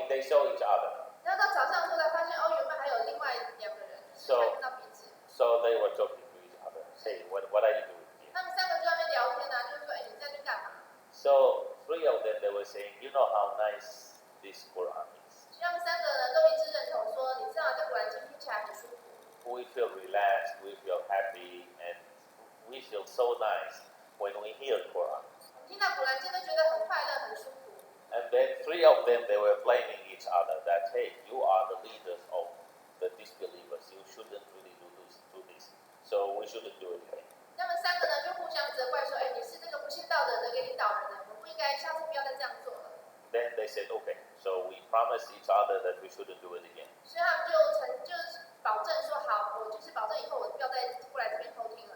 they saw each other. 然后到早上的时候才发现，哦，原来还有另外2个人，就是才看到彼此。So they were talking to each other, saying, "What are you doing here?" 他们3个就在那边聊天啊，就是说，哎，你在那边干嘛？ So 3 of them they were saying, "You know how nice this Quran is. 所以他们3个呢都一致认同说，你知道这古兰经听起来很舒服。 We feel relaxed, we feel happy, and we feel so nice when we hear Quran." 我们听到古兰经都觉得很快乐、很舒服。 And then 3 of them they were blaming each other that, "Hey, you are the leaders of the disbelievers. You shouldn't really do this. So we shouldn't do it again." 他们3个呢就互相责怪说，哎，你是这个不信道的那个领导人呢，我们不应该，下次不要再这样做了。 Then they said, "Okay." So we promised each other that we shouldn't do it again. 所以他们就是保证说，好，我就是保证以后我不要再过来这边偷听了。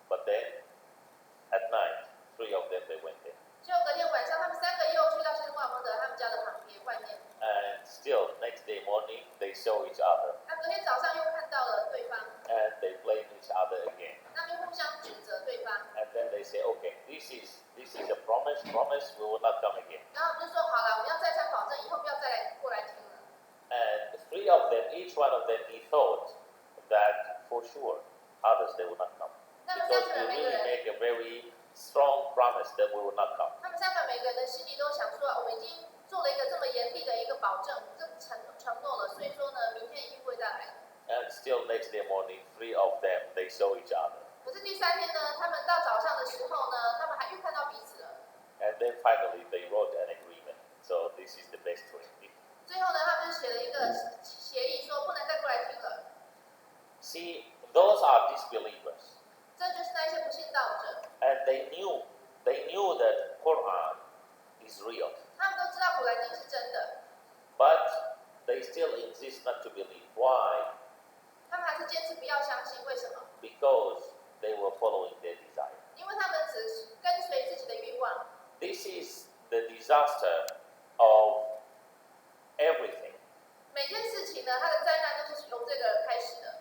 But then at night, 3 of them they went there. 结果隔天晚上，他们3个又去到先知穆罕默德他们家的旁边外面。 And still, next day morning, they saw each other 那隔天早上又看到了对方， and they blamed each other again. 他们又互相指责对方。 And then they say, "Okay, this is a promise. Promise, we will not come again." 然后我们就说好了，我们要再三保证，以后不要再来过来听了。 And 3 of them, each one of them, he thought that for sure others they will not come 那么3 because 个 we 人每个 really 人， make a very strong promise that we will not come. 他们3个每个人的心里都想说，我们已经做了一个这么严厉的一个保证，这么承诺了，所以说呢，明天一定不会再来。 And still next day morning, 3 of them they saw each other. 可是第3天呢，他们到早上的时候呢，他们还又看到彼此了。 And then finally they wrote an agreement. So this is the best way. 最后呢，他们就写了一个协议，说不能再过来听了。 See, those are disbelievers. 这就是那些不信道者， And they knew that Quran is real. 他们都知道古兰经是真的， But they still insist not to believe. Why? 他们还是坚持不要相信。为什么？ Because they were following their desire. 因为他们只跟随自己的欲望。 This is the disaster of everything. 每件事情呢，它的灾难都是从这个开始的。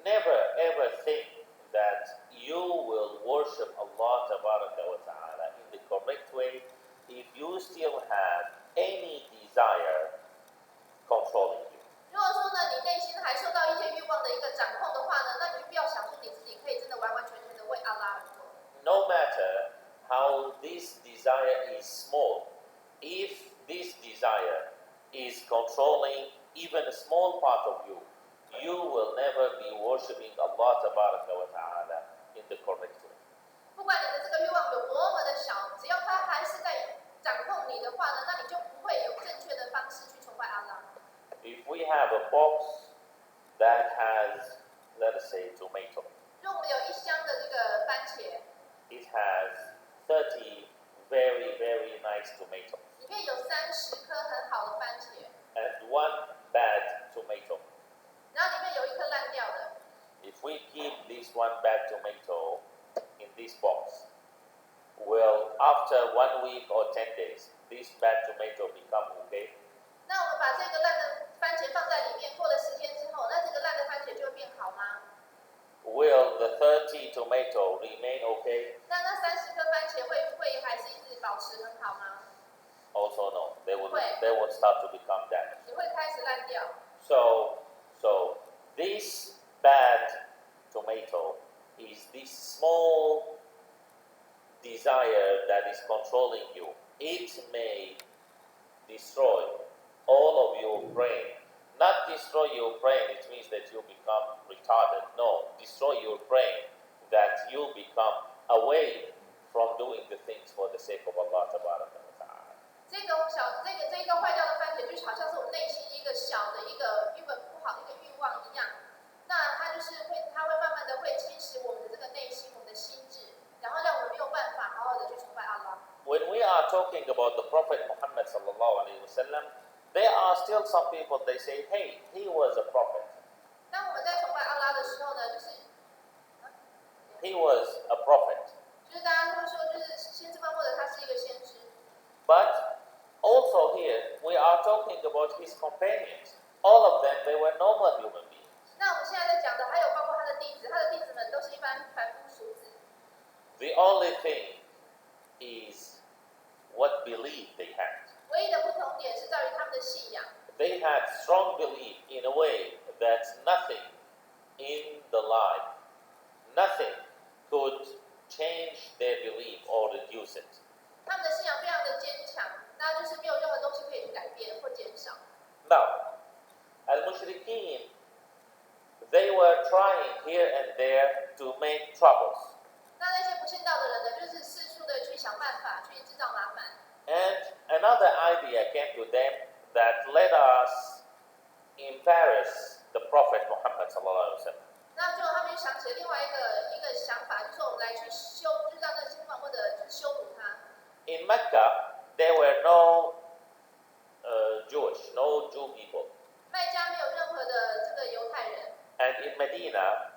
Never ever think that you will worship Allah Tabaraka wa Ta'ala in the correct way if you still have any desire controlling you. 如果说呢，你内心还受到一些欲望的一个掌控的话呢，那你就不要想说你自己可以真的完完全全的为阿拉而做。 No matter how this desire is small, if this desire is controlling even a small part of you, you will never be worshipping Allah Tabaraka wa Ta'ala in the correct way. 不管你的这个欲望有多么的小，只要它还是在掌控你的话呢，那你就不会有正确的方式去崇拜阿拉。 If we have a box that has, let us say, tomato, 如果我们有一箱的这个番茄， it has 30 very, very nice tomatoes 里面有30颗很好的番茄， and 1 bad tomato. 然后里面有一颗烂掉的。 If we keep this 1 bad tomato in this box, will after 1 week or 10 days, this bad tomato become okay? 那我们把这个烂的番茄放在里面，过了10天之后，那这个烂的番茄就会变好吗？ Will the 30 tomato remain okay? 那30颗番茄会还是一直保持很好吗？ Also no, they will start to become damaged. 也会开始烂掉。 So this bad tomato is this small desire that is controlling you. It may destroy all of your brain. Not destroy your brain, it means that you become retarded. No, destroy your brain, that you become away from doing the things for the sake of Allah Tabaraka wa Ta'ala. 这个坏掉的番茄，就好像是我们内心一个小的一个原本不好的一个欲望一样。那它会慢慢的会侵蚀我们的这个内心，我们的心智，然后让我们没有办法好好的去崇拜Allah。When we are talking about the Prophet Muhammad sallallahu alaihi wasallam, there are still some people they say, hey, he was a prophet. 当我们在崇拜阿拉的时候呢，He was a prophet. 就是大家会说，就是先知穆罕默德他是一个先知。But also here we are talking about his companions. All of them, they were normal human beings. 那我们现在在讲的还有包括他的弟子，他的弟子们都是一般凡夫俗子。The only thing is what belief they had. 唯一的不同点是在于他们的信仰。They had strong belief in a way that nothing in the life, nothing could change their belief or reduce it. 他们的信仰非常的坚强，那就是没有任何东西可以去改变或减少。Now, al-mushrikeen, they were trying here and there to make troubles. 那些不信道的人呢，就是四处的去想办法，去制造麻烦。And another idea came to them that let us embarrass the Prophet Muhammad sallallahu alaihi wasallam. 那就他们就想起了另外一个想法，就是我们来去羞，就让那个先知穆罕默德就是羞辱他。In Mecca, there were no no Jew people. 麦加没有任何的这个犹太人。And in Medina,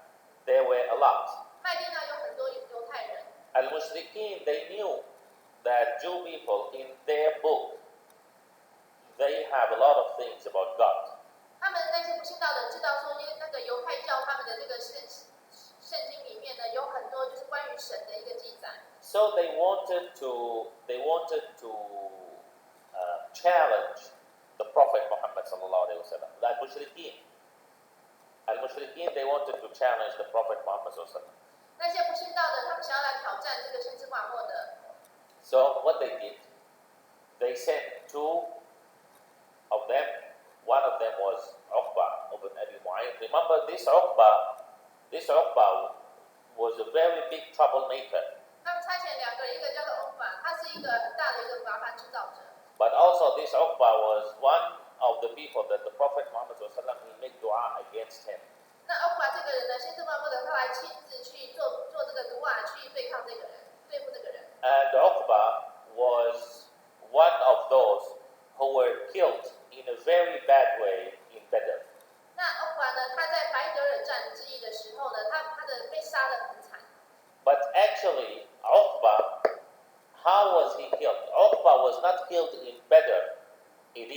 there were a lot. 麦地那有很多犹太人。Al-Mushrikeen, they knew that Jew people in their book, they have a lot of things about God. 他们那些不信道的人知道说，因为那个犹太教他们的这个圣经里面呢，有很多就是关于神的一个记载。So they wanted to challenge the Prophet Muhammad sallallahu alaihi wasallam. Al-Mushrikeen, they wanted to challenge the Prophet Muhammad sallallahu alaihi wasallam. 那些不信道的，他们想要来挑战这个先知穆罕默德。So what they did, they sent two of them. One of them was Uqba ibn Abi Mu'ayyid. Remember, this Uqba was a very big troublemaker. 他们差遣两个人，一个叫做欧法，他是一个很大的一个麻烦制造者。But also this Uqba was one of the people that the Prophet Muhammad sallallahu he made dua against him. 那欧法这个人呢，先知穆罕默德他来亲自去做这个毒啊，去对抗这个人，对付这个人。And Uqba was one of those who were killed in a very bad way in Badr. 那欧法呢，他在白德尔战之役的时候呢，他的被杀得很惨。But actually, Uqba, how was he killed? Uqba was not killed in Badr. In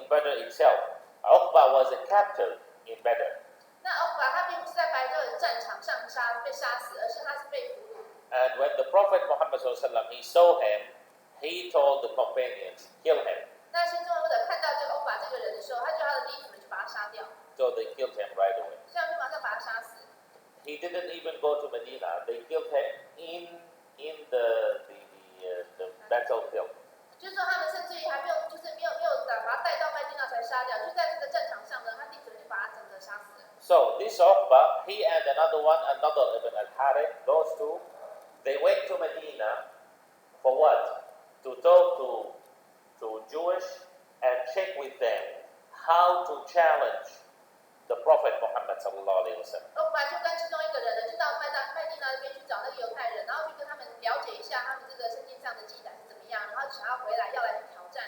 Badr itself. Uqba was a captive in Badr. 那欧法他并不是在白德尔战场上被杀死，而是他是被俘虏。And when the Prophet Muhammad he saw him, he told the companions, kill him. 那先知穆罕默德看到这个欧法这个人的时候，他就他的弟子们去把他杀掉。So they killed him right away. 这样就马上把他杀死。He didn't even go to Medina. They killed him in the battlefield. 就是说他们甚至于还没有把他带到麦地那才杀掉，就在这个战场上呢，他弟子们就把他整个杀死了。So this Uqba, he and another Ibn al-Harith, those two, they went to Medina for what? To talk to Jewish and check with them how to challenge the Prophet Muhammad sallallahu alaihi wasallam. 欧巴就跟其中一个人呢，就到麦地那边去找那个犹太人，然后去跟他们了解一下他们这个圣经上的记载是怎么样，然后想要回来要来挑战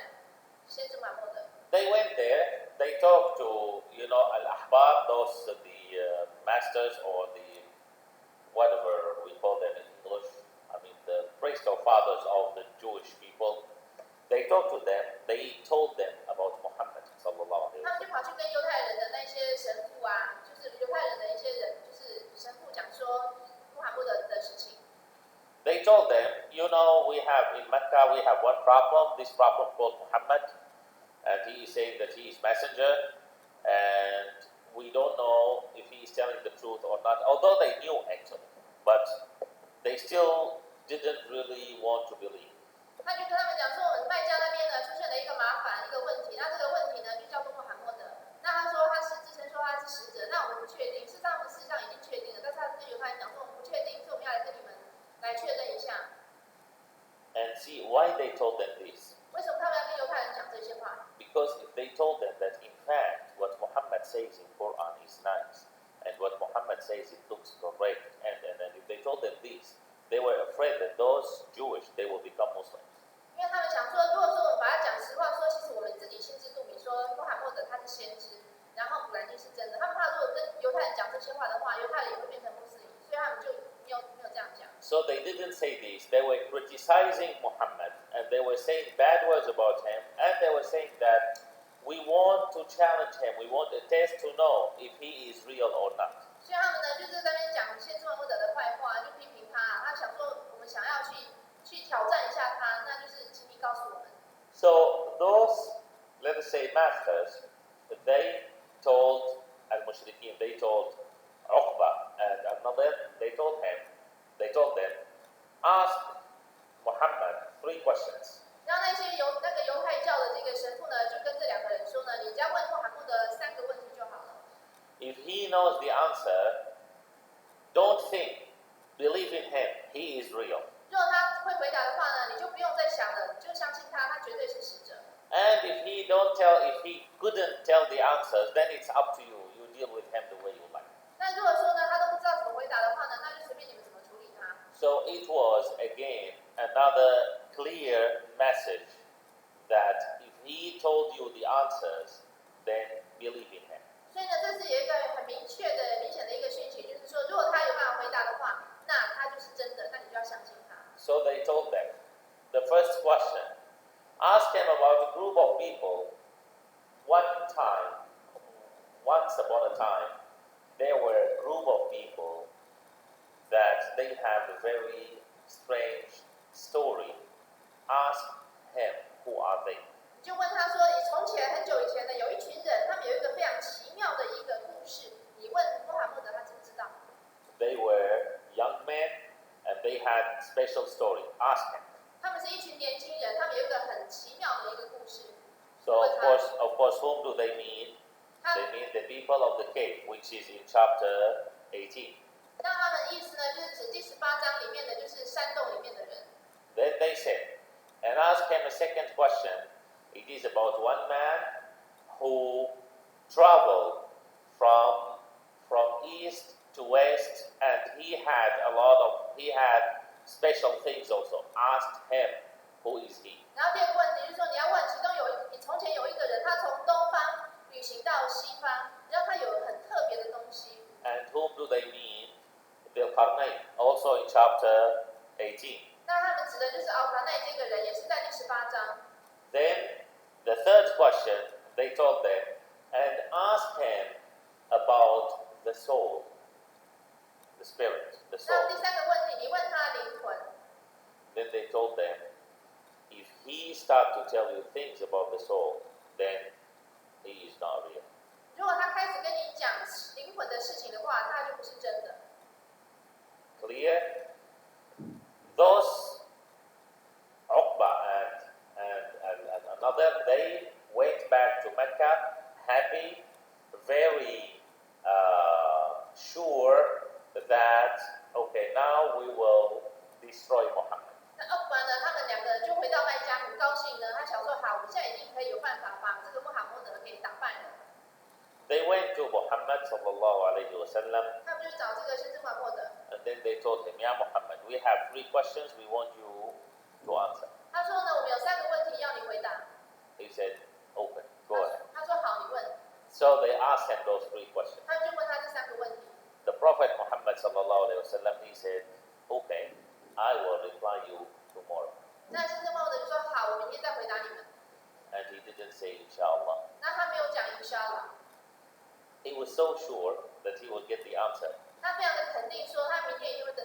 先知穆罕默德。They went there. They talked to al-ahbar, those the masters or the whatever we call them in English. The priest or fathers of the Jewish people. They talked to them. They told them about Muhammad sallallahu alaihi wasallam. 他们就跑去跟犹太人的那些神父啊，就是犹太人的一些人，就是神父讲说穆罕默德的事情。They told them, we have in Mecca we have one problem. This problem called Muhammad, and he is saying that he is messenger, and we don't know if he is telling the truth or not. Although they knew actually, but they still didn't really want to believe. 他就跟他们讲说，我们麦加那边呢出现了一个麻烦，一个问题。那这个问题呢就叫做穆罕默德。那他说他是自称说他是使者，那我们不确定，事实上已经确定了，但是他跟犹太人讲说我们不确定，所以我们要来跟你们来确认一下。And see why they told them this. 为什么他们要跟犹太人讲这些话？ Because if they told them that in fact what Muhammad says in Quran is nice, and what Muhammad says it looks correct, and if they told them this, they were afraid that those Jewish they will become Muslims. 因为他们想说，如果说我们把它讲实话，说其实我们自己心知肚明，说穆罕默德他是先知，然后古兰经是真的。他们怕如果跟犹太人讲这些话的话，犹太人也会变成穆斯林，所以他们就没有这样讲。So they didn't say this. They were criticizing Muhammad, and they were saying bad words about him, and they were saying that we want to challenge him. We want a test to know if he is real or not. 所以他们呢，就是在那边讲先知穆罕默德的坏话，就批评他。他想说，我们想要去挑战一下他，那就是请你告诉我们。So those, let us say, masters, they told al-Mushrikeen, they told Uqba and another, they told them, ask Muhammad 3 questions. 然后那个犹太教的这个神父呢，就跟这两个人说呢，你只要问穆罕默德3个问题就好了。If he knows the answer, don't think, believe in him, he is real. 如果他会回答的话呢，你就不用再想了，就相信他，他绝对是使者。And if he couldn't tell the answers, then it's up to you. You deal with him the way you like. 那如果说呢，他都不知道怎么回答的话呢，那就随便你们怎么处理他。So it was again another clear message that if he told you the answers, then believe in him. 所以呢，这是有一个很明显的一个讯息，就是说，如果他有办法回答的话，那他就是真的，那你就要相信他。So they told them, the first question, ask him about a group of people. Once upon a time, there were a group of people that they have a very strange story. Ask him, who are they? 就问他说，你从前很久以前呢，有一群人，他们有一个非常奇妙的一个故事，你问穆罕默德，他知不知道？ They were young men, and they had special story. Ask him. 他们是一群年轻人，他们有一个很奇妙的一个故事。 So of course, whom do they mean? They mean the people of the cave, which is in chapter 18. 那他们意思呢，就是指第18章里面的，就是山洞里面的人。 Then they said, and ask him a second question. It is about one man who traveled from east to west, and he had special things also. Asked him, who is he? 然后第二个问题就是说，你要问其中你从前有一个人，他从东方旅行到西方，然后他有很特别的东西。 And whom do they mean? Al-Qarnayn, also in chapter 18. 那他们指的就是奥卡奈这个人，也是在第18章。 Then the third question, they told them, and ask him about the soul, the spirit, the 那 soul. 第3个问题，你问他灵魂。 Then they told them, if he starts to tell you things about the soul, then he is not real. 如果他开始跟你讲灵魂的事情的话，那就不是真的。 Clear? Those Uqba and another, they went back to Mecca happy, very sure that, okay, now we will destroy Muhammad. 那奥巴呢，他们2个人就回到麦加，很高兴呢。他想说，好，我们现在已经可以有办法把这个穆罕默德给打败了。 They went to Muhammad sallallahu alayhi wa sallam, 他们就找这个先知穆罕默德。 and then they told him, Ya Muhammad, we have 3 questions we want you to answer. 他说呢，我们有3个问题要你回答。 He said, okay, go ahead. 他说好，你问。 So they asked him those 3 questions. 他就问他这3个问题。 The Prophet Muhammad sallallahu alayhi wa sallam, he said, okay, I will reply you tomorrow. 那先知穆罕默德就说好，我明天再回答你们。 And he didn't say inshallah. 那他没有讲insha Allah， He was so sure that he would get the answer. 他非常的肯定说他明天一定会得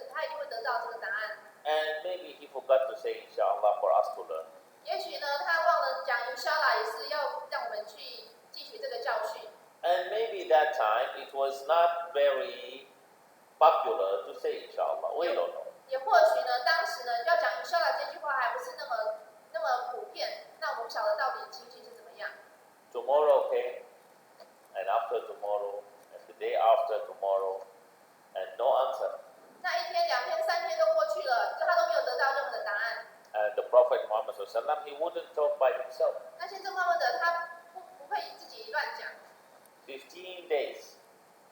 到这个答案。 And maybe he forgot to say inshallah for us to learn. 也许呢，他忘了讲insha Allah，也是要让我们去汲取这个教训。 And maybe that time it was not very popular to say inshallah. We don't know. 也或许呢，当时呢要讲 inshallah 这句话还不是那么普遍，那我们不晓得到底情形是怎么样。Tomorrow came, and after tomorrow, and the day after tomorrow, and no answer. 那一天、2天、3天都过去了，就他都没有得到任何的答案。And the Prophet Muhammad sallallahu he wouldn't talk by himself. 那先知穆罕默德他不会自己乱讲。15 days.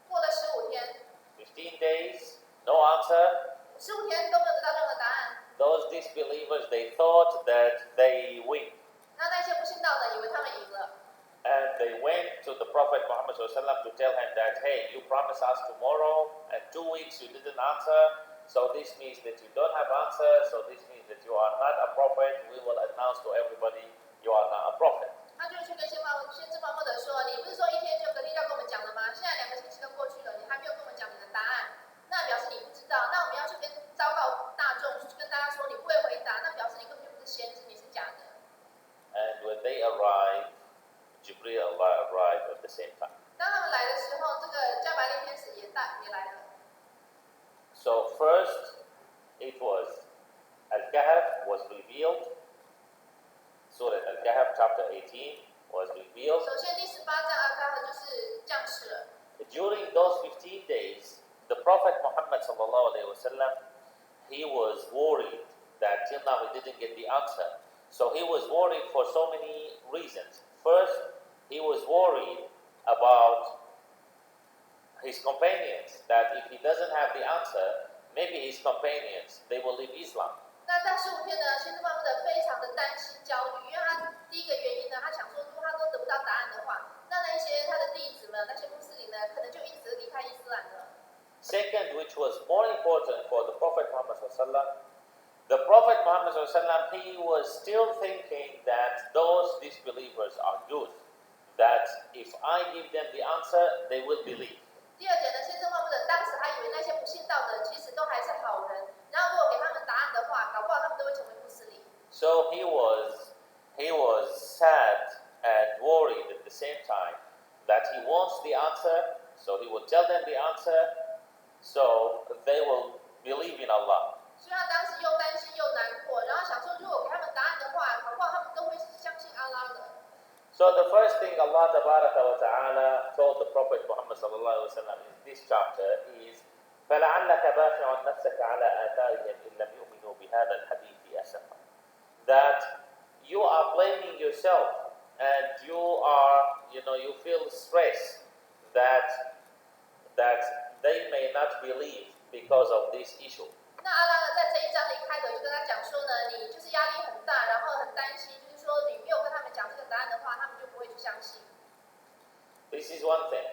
过了15天15 days, no answer. ，15天都没有得到任何答案。Those disbelievers, they thought that they win. 那些不信道的以为他们赢了。And they went to the Prophet Muhammad to tell him that, hey, you promised us tomorrow, and 2 weeks you didn't answer, so this means that you don't have answer, so this means that you are not a prophet. We will announce to everybody you are not a prophet. 他就去跟先知穆罕默德说：“你不是说1天就隔天要跟我们讲的吗？现在2个星期都过去了，你还没有跟我们讲你的答案，那表示你不知道。那我们要去昭告大众，去跟大家说你不会回答，那表示你根本就不是先知，你是假的。” And when they arrived, Jibreel arrived at the same time. 当他们来的时候，这个加百列天使也来了。So first, it was Al-Kahf was revealed. Surah Al-Kahf, chapter 18, was revealed. 首先第18章阿卡和就是降世了。During those 15 days, the Prophet Muhammad sallallahu alaihi wasallam, he was worried that till now he didn't get the answer. So he was worried for so many reasons. First, he was worried about his companions, that if he doesn't have the answer, maybe his companions, they will leave Islam. 那在15天呢，先知穆罕默德非常的担心焦虑，因为他第一个原因呢，他想说，如果他都得不到答案的话，那些他的弟子们，那些穆斯林呢，可能就因此离开伊斯兰了。Second, which was more important for the Prophet Muhammad sallallahu the Prophet Muhammad sallallahu he was still thinking that those disbelievers are good, that if I give them the answer, they will believe. 第二点呢，先知穆罕默德当时还以为那些不信道的其实都还是好人，然后如果给他们答案的话，搞不好他们都会成为穆斯林。So he was sad and worried at the same time that he wants the answer, so he will tell them the answer, so they will believe in Allah. 所以他当时又担心又难过，然后想说，如果给他们答案的话，搞不好他们都会相信阿拉的。So the first thing Allah Ta'ala told the Prophet Muhammad sallallahu alaihi wasallam in this chapter is فَلَعَلَّكَ بَاخِعٌ نَفْسَكَ عَلَى آثَارِهِمْ إِن لَّمْ يُؤْمِنُوا بِهَذَا الْحَدِيثِ أَسَفًا. That you are blaming yourself and you feel stress that they may not believe because of this issue. 那阿拉呢，在这一章的一开头就跟他讲说呢，你就是压力很大，然后很担心，就是说你没有跟他们讲这个答案的话，他们就不会去相信。This is one thing.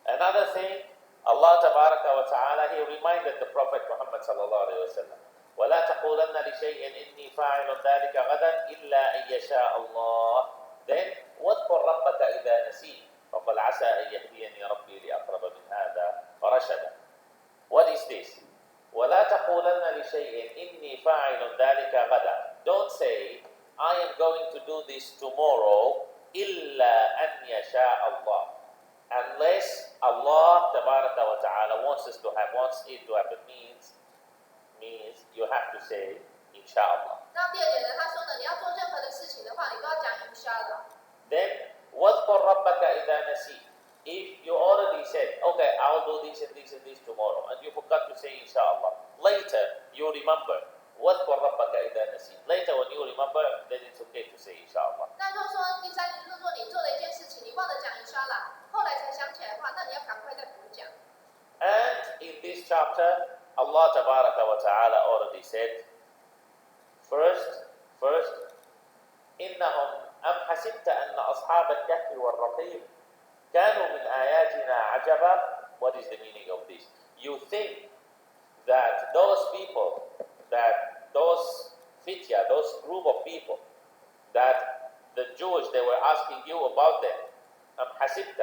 Another thing, Allah Ta'ala, He reminded the Prophet Muhammad sallallahu alaihi wasallam, وَلَا تَقُولَنَّ لِشَيْءٍ إِنِّي فَاعِلٌ ذَلِكَ غَدًا إِلَّا أَن يَشَاءَ اللَّهُ. Then, وَاذْكُرْ رَبَّكَ إِذَا نَسِيتَ فَقَدْ عَسَىٰ أَن يَهْدِيَنِي رَبِّي لِأَقْرَبَ مِنْ هَذَا رَشَدًا. What is this? وَلَا تَقُولَنَّ لِشَيْءٍ إِنِّي فَاعِلٌ ذَلِكَ غَدًا. Don't say, I am going to do this tomorrow, إِلَّا أَن يَشَاءَ اللَّهُ. Unless Allah Ta'ala wants it to happen, means you have to say, inshallah. 那第二点呢，他说呢，你要做任何的事情的话，你都要讲 inshallah。 Then, وَاذْكُرْ رَبَّكَ إِذَا نَسِيتَ. If you already said, okay, I'll do this and this and this tomorrow, and you forgot to say inshallah, later you remember, وَاذْكُرْ رَبَّكَ إِذَا نَسِيتَ. Later when you remember, then it's okay to say inshallah. 那如果说第三点就是说你做了一件事情，你忘了讲 inshallah， 后来才想起来的话，那你要赶快再补讲。 And in this chapter, Allah Ta'ala already said, first, إنهم أم حسبت أن أصحاب الكهف والرقيم كانوا من آياتنا عجبا. What is the meaning of this? You think that those people, that those fitya, those group of people, that the Jews, they were asking you about them. أم حسبت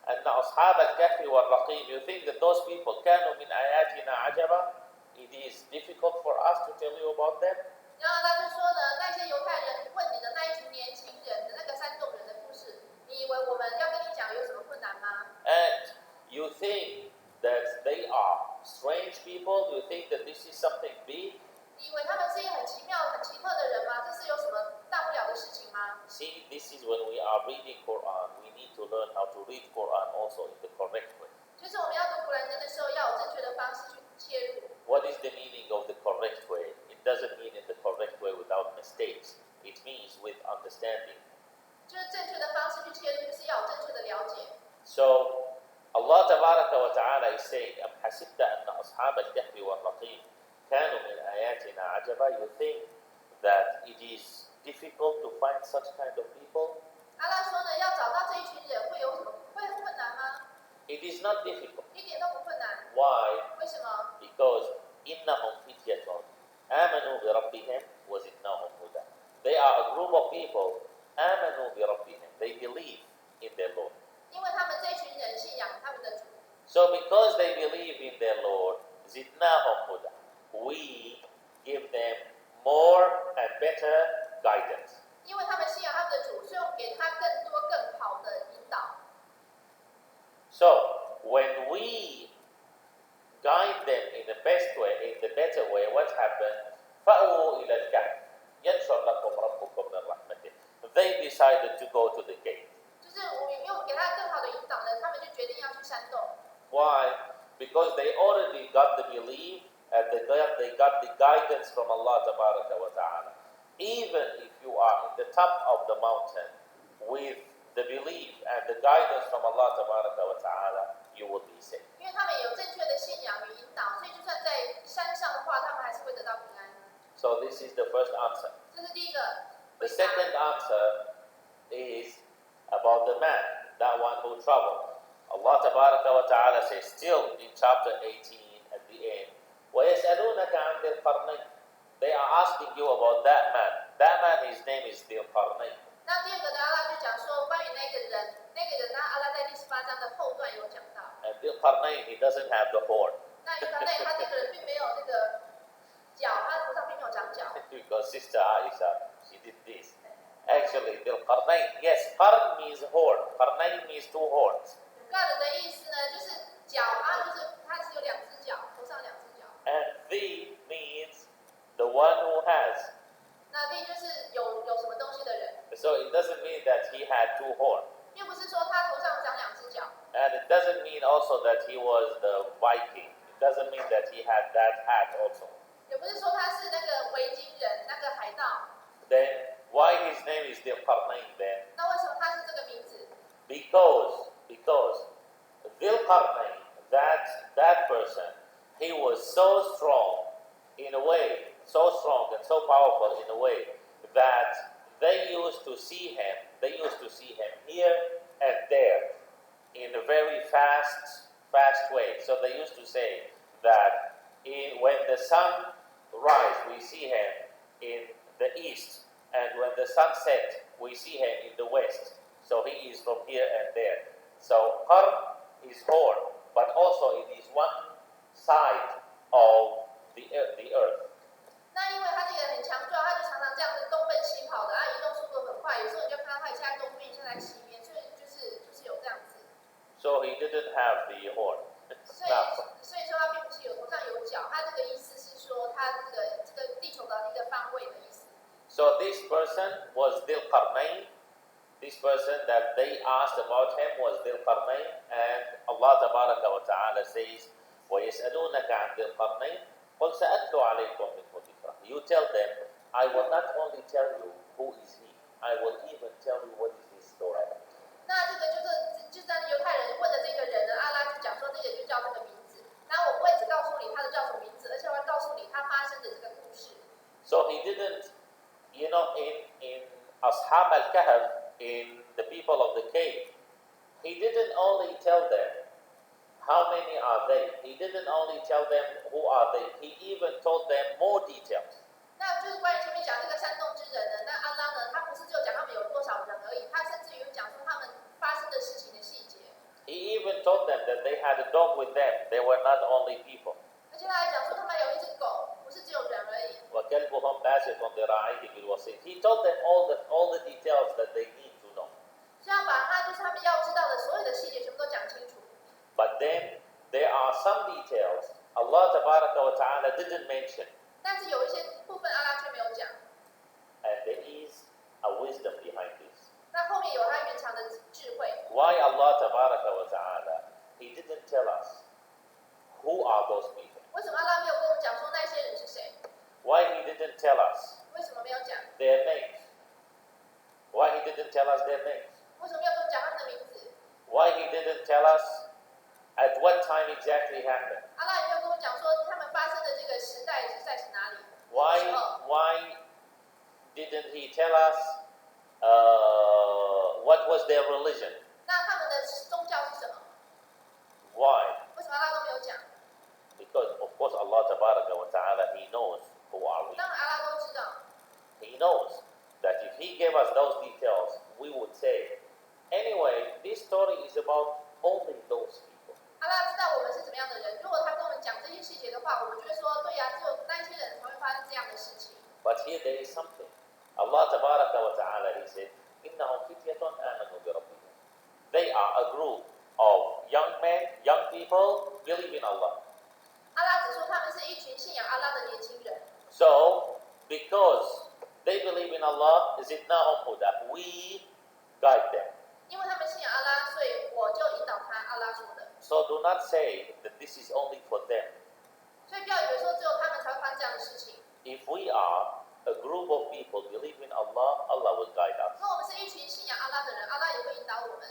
أن أصحاب الكهف والرقيم, you think that those people كانوا من آياتنا عجبا? It is difficult for us to tell you about them. 然后他就说呢，那些犹太人问你的那一群年轻人的那个山洞人的故事，你以为我们要跟你讲有什么困难吗？ And you think that they are strange people? Do you think that this is something big? 你以为他们是一个很奇妙、很奇特的人吗？这是有什么大不了的事情吗？ See, this is when we are reading Quran. We need to learn how to read Quran also in the correct way. 就是我们要读古兰经的时候，要有正确的方式去切入。What is the meaning of the correct way? It doesn't mean in the correct way without mistakes. It means with understanding. 就是正确的方式去切入，就是要有正确的了解。 So Allah Tabaraka wa Ta'ala is saying, أم حسبت أن أصحاب الكهف والرقيم كانوا من آياتنا عجبا? You think that it is difficult to find such kind of people? 阿拉说呢，要找到这一群人会有什么？会很困难吗？ It is not difficult. 一点都不困难。 Why? 为什么？ Because إنهم فتية آمنوا بربهم وزدناهم هدى. They are a group of people آمنوا بربهم. They believe in their Lord. 因为他们这一群人信仰他们的主， So because they believe in their Lord, زدناهم هدى. We give them more and better guidance. 因为他们信仰他们的主，所以我们给他更多更好的引导。 So when we guide them in the best way, in the better way, what happened? فَأْوُوا إِلَى الْكَهْفِ يَنْشُرْ لَكُمْ رَبُّكُم مِّن رَّحْمَتِهِ. They decided to go to the cave. 就是我们因为我们给他更好的引导呢，他们就决定要去山洞。 Why? Because they already got the belief and they got the guidance from Allah Tabaraka wa Ta'ala. Even if you are in the top of the mountain with the belief and the guidance from Allah Tabaraka wa Ta'ala, you will be safe. 因为他们有正确的信仰与引导，所以就算在山上的话，他们还是会得到平安。 So this is the first answer. 这是第一个 The 回答。 second answer is about the man, that one who traveled. Allah Tabaraka wa Ta'ala says still in chapter 18 at the end, وَيَسْأَلُونَكَ عَنْ ذِي الْقَرْنَيْنِ. They are asking you about that man. That man, his name is Dhil Qarnayn. 那第二个呢，阿拉就讲说关于那个人，呢，阿拉在第18章的后段有讲到。 And Dhil Qarnayn, he doesn't have the horn. 那因为他这个人并没有那个角，他头上并没有长角。 Because Sister Aisha, she did this. Actually, Dhil Qarnayn, yes, Qarn means horn. Qarnayn means two horns. 盖的意思呢，就是角啊，就是它是有两只脚，头上两只脚。 And Dhi means the one who has. 那第就是有什么东西的人， So it doesn't mean that he had two horns. 并不是说他头上长两只脚， And it doesn't mean also that he was the Viking. It doesn't mean that he had that hat also. 也不是说他是那个维京人，那个海盗。 Then why his name is Dhil Qarnayn then? 那为什么他是这个名字？ Because Dhil Qarnayn, that person, he was so strong in a way, so strong and so powerful in a way that they used to see him here and there in a very fast way. So they used to say that when the sun rises, we see him in the east, and when the sun sets, we see him in the west. So he is from here and there. So Qarn is horn, but also it is one side of the earth. 那因为他这个人很强壮，他就常常这样子东奔西跑的，啊，移动速度很快，有时候你就看到他一下东边，一下在西边，所以就是有这样子。So he didn't have the horn. 所以说他并不是有头上有角，他这个意思是说他这个地球的一个方位的意思。 So this person was Dhil Qarnayn. This person that they asked about him was Dhil Qarnayn, and Allah Tabaraka wa Ta'ala says, وَيَسْأَلُونَكَ عَنْ ذِي الْقَرْنَيْنِ قُلْ سَأَتْلُو عَلَيْكُمْ مِنْهُ ذِكْرًا. You tell them, I will not only tell you who is he, I will even tell you what is his story. 那这个就是在犹太人问的这个人呢，阿拉就讲说这个就叫这个名字。然后我不会只告诉你他的叫什么名字，而且我会告诉你他发生的这个故事。 So he didn't, in Ashab al-Kahf, in the people of the cave, he didn't only tell them how many are they. He didn't only tell them who are they. He even told them more details. 那就是关于前面讲这个山洞之人呢，那阿拉呢，他不是只有讲他们有多少人而已，他甚至于有讲说他们发生的事情的细节。 He even told them that they had a dog with them. They were not only people. 而且他还讲说他们有一只狗，不是只有人而已。 وَكَلْبُهُمْ بَاسِطٌ ذِرَاعَيْهِ بِالْوَصِيدِ. He told them all the details that they need to know. 所以要把他们要知道的所有的细节全部都讲清楚。 But then there are some details Allah wa ta'ala didn't mention. 但是有一些部分阿拉却没有讲。And there is a wisdom behind this. 那后面有他原厂的智慧。Why Allah wa ta'ala, He didn't tell us who are those people. 为什么阿拉没有跟我们讲说那些人是谁？ Why He didn't tell us 为什么没有讲？ their names. Why He didn't tell us their names. 为什么没有跟我们讲他们的名字？ Why He didn't tell us at what time exactly happened. 阿拉也没有跟我讲说他们发生的这个时代是在哪里。Why didn't He tell us what was their religion? 那他们的宗教是什么？ Why? 为什么阿拉都没有讲？ Because of course Allah wa ta'ala, He knows who are we. 当然阿拉都知道， He knows that if He gave us those details, we would say, anyway, this story is about only those people. 阿拉知道我们是怎么样的人。如果他跟我们讲这些细节的话，我们就会说，对呀，只有那些人才会发生这样的事情。 But here there is something. Allah wa ta'ala, He said, إِنَّهُمْ فِتْيَةٌ آمَنُوا بِرَبِّهِمْ. They are a group of young men, young people, believe in Allah. 阿拉只说他们是一群信仰阿拉的年轻人。 So, because they believe in Allah, زِدْنَاهُمْ هُدًى. We guide them. 因为他们信仰阿拉，所以我就引导他。阿拉说的， So do not say that this is only for them. 所以不要以为说只有他们才会发生这样的事情。 If we are a group of people believe in Allah, Allah will guide us. 如果我们是一群信仰阿拉的人，阿拉也会引导我们。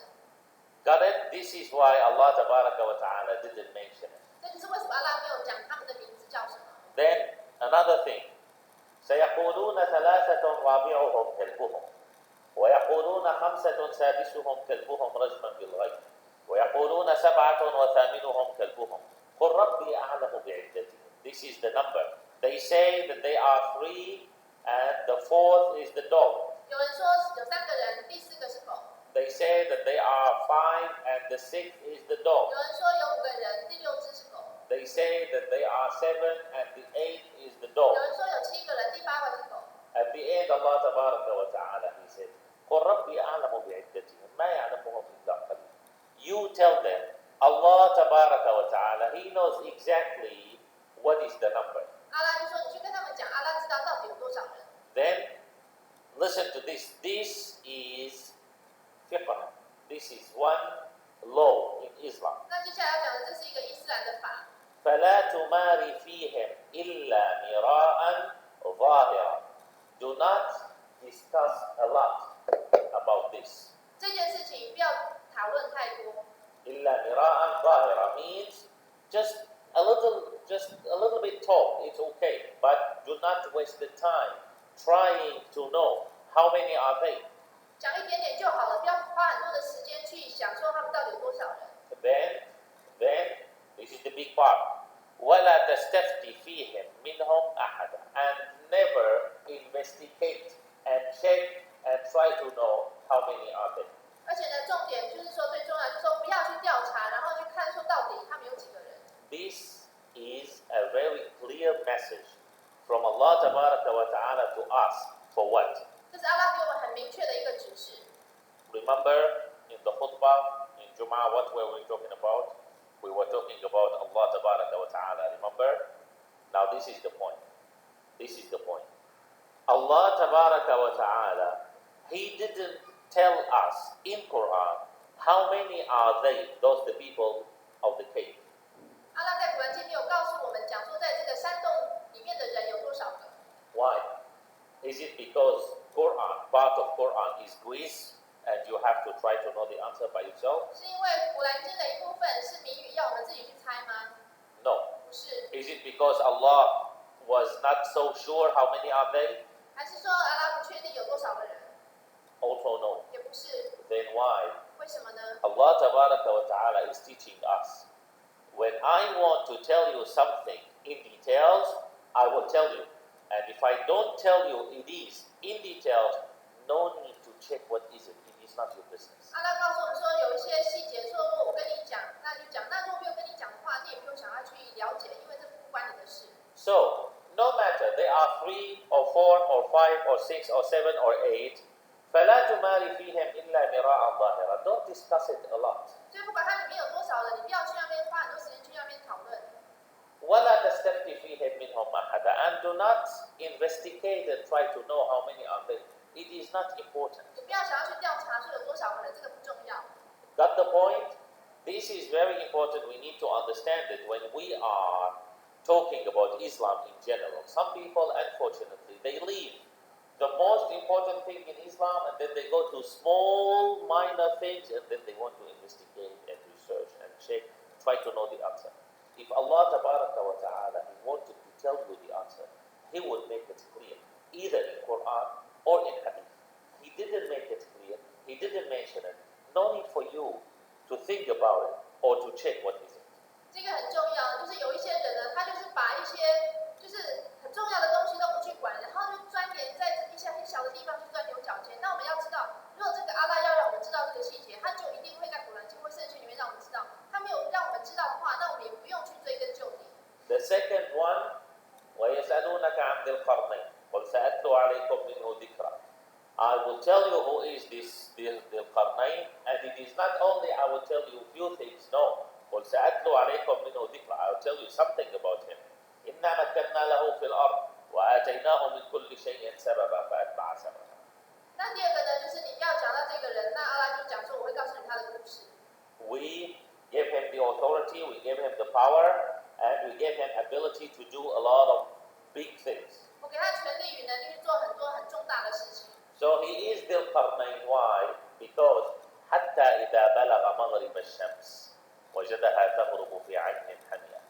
Got it? This is why Allah wa ta'ala didn't mention it. 这就是为什么阿拉没有讲他们的名字叫什么。 Then another thing. سيقولون ثلاثة رابعهم كلبهم ويقولون خمسة سادسهم كلبهم رجما بالغيب ويقولون سبعة وثامنهم كلبهم قل ربي أعلم بعدتهم. This is the number. They say that they are three and the fourth is the dog. 有人说有3个人，第4个是狗。 They say that they are five and the sixth is the dog. 有人说有5个人，第6只是狗。 They say that they are seven and the eighth is the dog. 有人说有7个人，第8个是狗。 At the end, Allah wa ta'ala, He said, قُلْ رَبِّي أَعْلَمُ بِعِدَّتِهِمْ مَا يَعْلَمُهُمْ إِلَّا قَلِيلٌ. You tell them, Allah wa ta'ala, He knows exactly what is the number. 阿拉就说你去跟他们讲，阿拉知道到底有多少人。 Then, listen to this. This is fiqh. This is one law in Islam. 那接下来要讲的，这是一个伊斯兰的法。 فَلَا تُمَارِ فِيهِمْ إِلَّا مِرَاءً ظَاهِرًا. Do not discuss a lot about this. 这件事情不要讨论太多。 إِلَّا مِرَاءً ظَاهِرًا means just a little bit talk. It's okay, but do not waste the time trying to know how many are they. 讲一点点就好了，不要花很多的时间去想说他们到底有多少人。 Then this is the big part. وَلَا تَسْتَفْتِ فِيهِمْ مِنْهُمْ أَحَدًا. And never investigate and check and try to know how many are they. 而且呢，重点就是说最重要，就是说不要去调查，然后去看说到底他们有几个人。 This is a very clear message from Allah wa ta'ala to us for what? 这是阿拉给我们很明确的一个指示。 Remember in the khutbah, in Jum'ah, what were we talking about? We were talking about Allah wa ta'ala. Remember? Now this is the point. This is the point. Allah wa ta'ala, He didn't tell us in Quran how many are they, those the people of the cave. 阿拉在古兰经没有告诉我们讲说，在这个山洞里面的人有多少个？ Why? Is it because Quran, part of Quran is quiz and you have to try to know the answer by yourself? 是因为古兰经的一部分是谜语，要我们自己去猜吗？ No. 不是。 Is it because Allah was not so sure how many are they? 还是说阿拉不确定有多少个人？ Also no. 也不是。 Then why? 为什么呢？ Allah wa ta'ala is teaching us. When I want to tell you something in details, I will tell you. And if I don't tell you it is in details, no need to check what is it. It is not your business. 阿拉告诉我们说，有一些细节，说如果我跟你讲，那就讲；那如果没有跟你讲的话，你也不用想要去了解，因为这不关你的事。 So, no matter they are 3 or 4 or 5 or 6 or 7 or 8, فَلَا تُمَارِ فِيهِمْ إِلَّا مِرَاءً ظَاهِرًا. Don't discuss it a lot. 所以不管它里面有多少人，你不要去那边花很多时间去那边讨论。ولا تستفتي فيهم منهم أحدا, and do not investigate and try to know how many are there. It is not important. 你不要想要去调查说有多少个人，这个不重要。Got the point? This is very important. We need to understand it when we are talking about Islam in general. Some people, unfortunately, they leave the most important thing in Islam and then they go to small, minor things and then they want to investigate and research and check, try to know the answer. If Allah Tabaraka wa Ta'ala wanted to tell you the answer, He would make it clear, either in Quran or in Hadith. He didn't make it clear, He didn't mention it. No need for you to think about it or to check what is it. 这个很重要，就是有一些人呢，他就是把一些就是很重要的东西都不去管，然后就钻研在一些很小的地方去钻牛角尖。那我们要知道，如果这个阿拉要让我们知道这个细节，他就一定会在古兰经或圣经里面让我们知道。他没有让我们知道的话，那我们也不用去追根究底。The second one, وَيَسْأَلُونَكَ عَنْ ذِي الْقَرْنَيْنِ قُلْ سَأَتْلُو عَلَيْكُمْ مِنْهُ ذِكْرًا. I will tell you who is this Qarnayn, and it is not only I will tell you few things, no. قُلْ سَأَتْلُو عَلَيْكُمْ مِنْهُ ذِكْرًا. I will tell you something about him. إِنَّا مَكَّنَّا لَهُ فِي الْأَرْضِ وَآتَيْنَاهُ مِنْ كُلِّ شَيْءٍ سَبَبًا فَأَتْبَعَ سَبَبًا. 那第二个呢，就是你要讲到这个人，那阿拉就讲说，我会告诉你他的故事。We gave him the authority, we gave him the power, and we gave him ability to do a lot of big things. 我给他权力与能力去做很多很重大的事情。So he is Dhul Qarnayn. Why? Because حتى إذا بلغ مغرب الشمس وجدها تغرب في عين حمية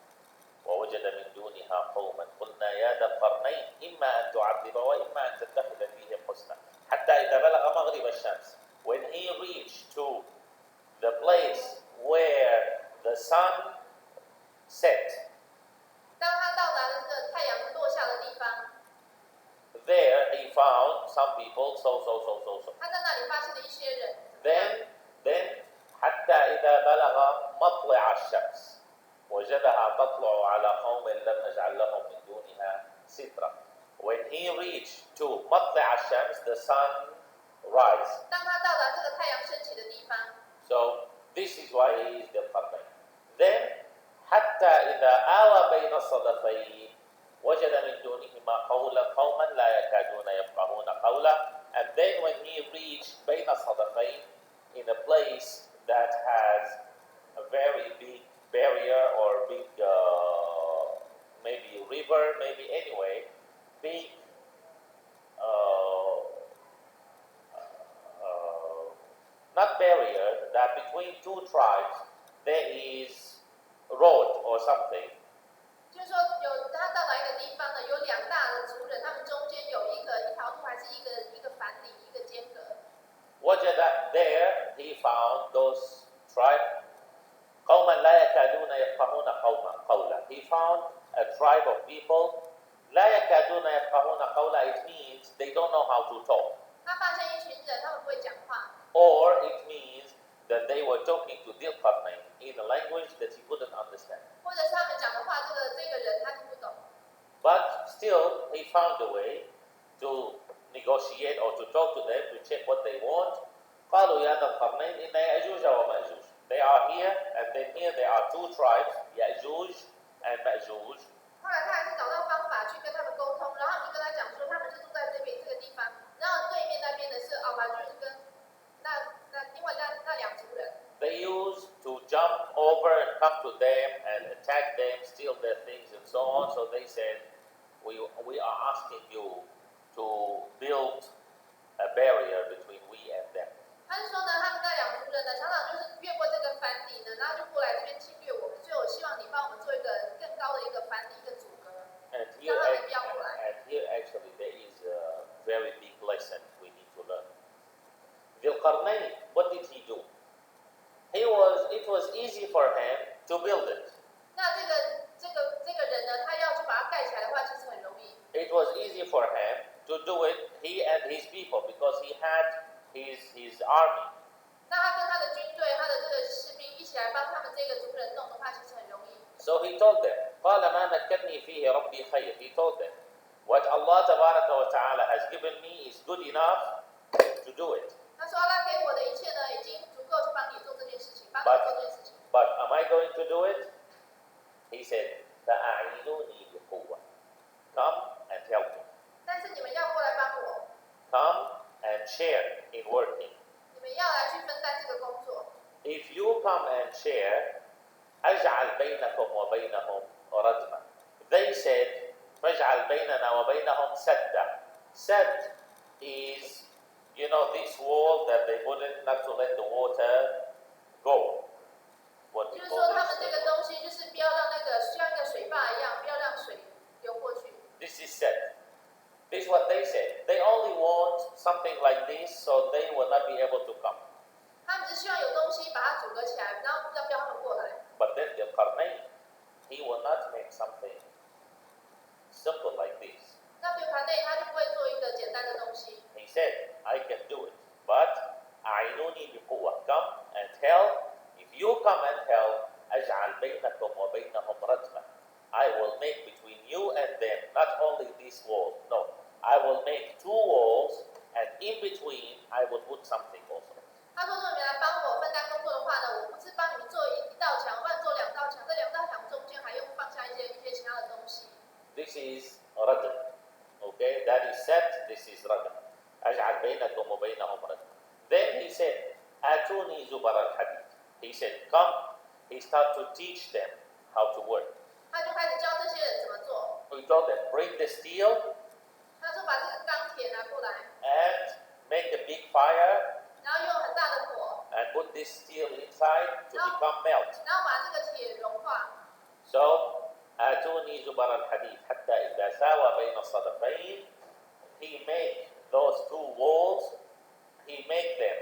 ووجد من دونها قوما قلنا يا ذا القرنين إما أن تعذب وإما أن تتخذ فيهم حسنا حتى إذا بلغ مغرب الشمس. When he reached to the place where the sun set, 当他到达了这个太阳落下的地方， there he found some people, so. 他在那里发现了一些人。Then حتى إذا بلغ مطلع الشمس وجدها تطلع على قوم لم نجعل لهم من دونها سترا. When he reached to مطلع الشمس, the sun rise. 当他到达这个太阳升起的地方， So this is why he is the Qarnayn. Then حتى إذا آوى بين الصدفين وجد من دونهما قوما لا يكادون يفقهون قولا. And then when he reached بين الصدفين, in a place that has a very big barrier or big maybe river, maybe anyway, big not barrier, that between two tribes there is road or something. 就是说他到达一个地方呢，有两大的族人，他们中间有一条路，还是一个藩篱，一个间隔。وجد there he found those tribes قوما لا يكادون يفقهون قولا. He found a tribe of people لا يكادون يفقهون قولا. It means they don't know how to talk. 他发现一群人，他们不会讲话。Or it means that they were talking to Dhul Qarnayn in a language that he couldn't understand. 或者是他们讲的话，这个人他听不懂。But still, he found a way to negotiate or to talk to them to check what they want. قالوا يا ذا القرنين إن يأجوج ومأجوج. They are here, and then here there are two tribes, يأجوج and مأجوج. 后来他还是找到方法去跟他们沟通，然后就跟他讲说，他们是住在这个地方，然后对面那边的是马就是跟那另外那两族人。They used to jump over and come to them and attack them, steal their things and so on. So they said, we are asking you to build a barrier between we and them. 他是说呢，他们那两族人呢，常常就是越过这个藩篱呢，然后就过来这边侵略我们，所以我希望你帮我们做一个更高的一个藩篱，一个阻隔，让他们不要过来。And here actually there is a very big lesson we need to learn. Dhul Qarnayn, what did he do? It was easy for him to build it. 那这个人呢，他要去把它盖起来的话，其实很容易。It was easy for him to do it, he and his people, because he had his army. 那他跟他的军队、他的这个士兵一起来帮他们这个族人弄的话，其实很容易。So he told them, قال ما مكنني فيه ربي خير. He told them, what Allah Tabaraka wa Ta'ala has given me is good enough to do it. 他说：“阿拉给我的一切呢，已经足够去帮你做这件事情，帮你做这件事情。” But am I going to do it? He said, فأعينوني بقوة. Come and help me. 但是你们要过来帮我， Come and share in working. 你们要来去分担这个工作。 If you come and share, أجعل بينكم وبينهم رجما. They said, فاجعل بيننا وبينهم سدا. Sad is, this wall that they put it not to let the water go. What we 就是 call 说，他 this. 们这个东西就是不要让那个像一个水坝一样，不要让水流过去。 This is sad. This is what they said. They only want something like this so they will not be able to come. 他们只希望有东西把它阻隔起来，然后不要他们过来。 But then the Qarnayn, he will not make something simple like this. 那对盘内他就不会做一个简单的东西。 He said, I can do it, but أعينوني بقوة. Come and help. If you come and help, أجعل بينكم وبينهم رجما. I will make between you and them not only this wall. No, I will make two walls, and in between I will put something also. 他说：“如果你们来帮我分担工作的话呢，我不是帮你们做一道墙，或者做两道墙，这两道墙中间还用放下一些其他的东西。 This is rajm. Okay, that is set. This is rajm. أجعل بينكم وبينهم رجما. Then he said, أتوني زبر الحديد. He said, come. He started to teach them how to work. 他就开始教这些人怎么做。 He told them, bring the steel 他说：把这个钢铁拿过来， and make a big fire 然后用很大的火， and put this steel inside to become melt. 然后把这个铁融化。 So, آتوني زبر الحديد حتى إذا ساوى بين الصدفين. He made those two walls. He made them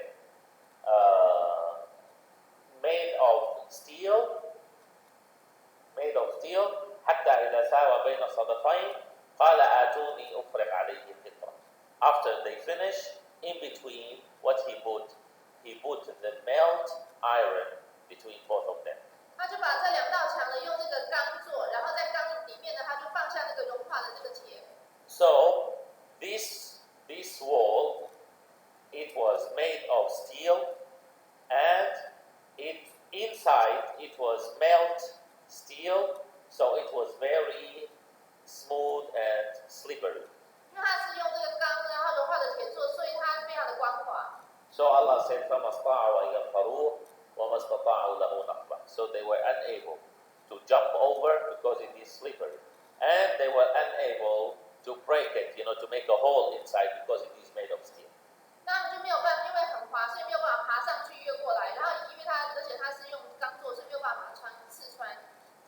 made of steel. حتى إذا ساوى بين الصدفين. قال آتوني أفرغ عليه قطرة. After they finished, in between what he put the melt iron between both of them. 他就把这两道墙呢用这个钢做，然后在钢里面呢，他就放下那个融化的这个铁。 So this wall, it was made of steel, and inside it was melt steel, so it was very smooth and slippery. 因为它是用这个钢，然后融化的铁做，所以它非常的光滑。 So Allah said, فَمَا اسْطَاعُوا أَن يَظْهَرُوهُ وَمَا اسْتَطَاعُوا لَهُ نَقْبًا. So they were unable to jump over because it is slippery, and they were unable to break it, to make a hole inside because it is made of steel. 那他们就没有办法，因为很滑，所以没有办法爬上去越过来。然后因为它，而且它是用钢做，所以没有办法刺穿。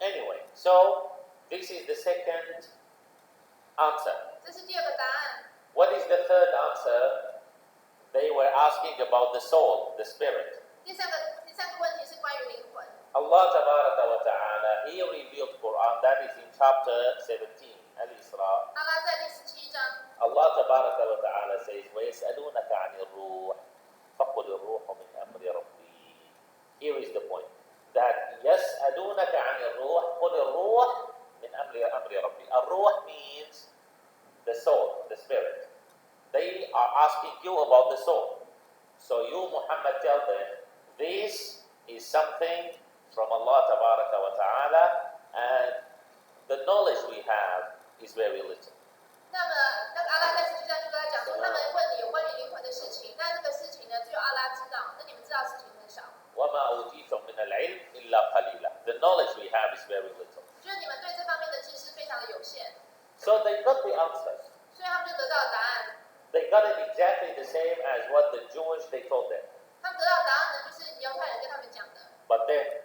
Anyway, so this is the second answer. 这是第二个答案。 What is the third answer? They were asking about the soul, the spirit. 第三个问题是关于灵魂。 Allah Tabaraka wa Ta'ala, He revealed Quran, that is in chapter 17, Al-Isra. 阿拉在第17章， Allah Tabaraka wa Ta'ala says, وَيَسْأَلُونَكَ عَنِ الرُّوحِ فَقُلِ الرُّوحُ مِنْ أَمْرِ رَبِّي. Here is the point. That يَسْأَلُونَكَ عَنِ الرُّوحِ قُلِ الرُّوحُ مِنْ أَمْرِ رَبِّي. الرُّوح means the soul, the spirit. They are asking you about the soul. So you, Muhammad, tell them, this is something from Allah Tabaraka wa Ta'ala, and the knowledge we have is very little. 那么那个阿拉在17章就跟他讲说，他们问你有关于灵魂的事情，但这个事情呢，只有阿拉知道，那你们知道事情很少。 وَمَا أُوتِيتُم مِّنَ الْعِلْمِ إِلَّا قَلِيلًا. The knowledge we have is very little. 就是你们对这方面的知识非常的有限， So they got the answers. 所以他们就得到了答案。 They got it exactly the same as what the Jewish they told them. 他们得到的答案呢，就是犹太人跟他们讲的， But then,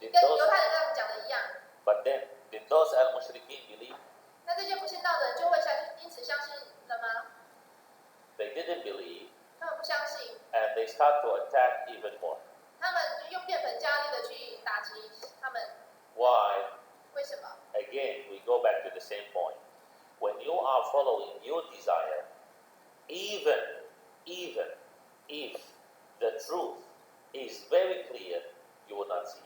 did 跟 those 犹太人跟他们讲的一样。 did those al-mushrikeen believe? 那这些不信道的人就会因此相信了吗？ They didn't believe, 他们不相信， and they start to attack even more. 他们用变本加厉的去打击他们。 Why? 为什么？ Again, we go back to the same point. When you are following your desire, even if the truth is very clear, you will not see it.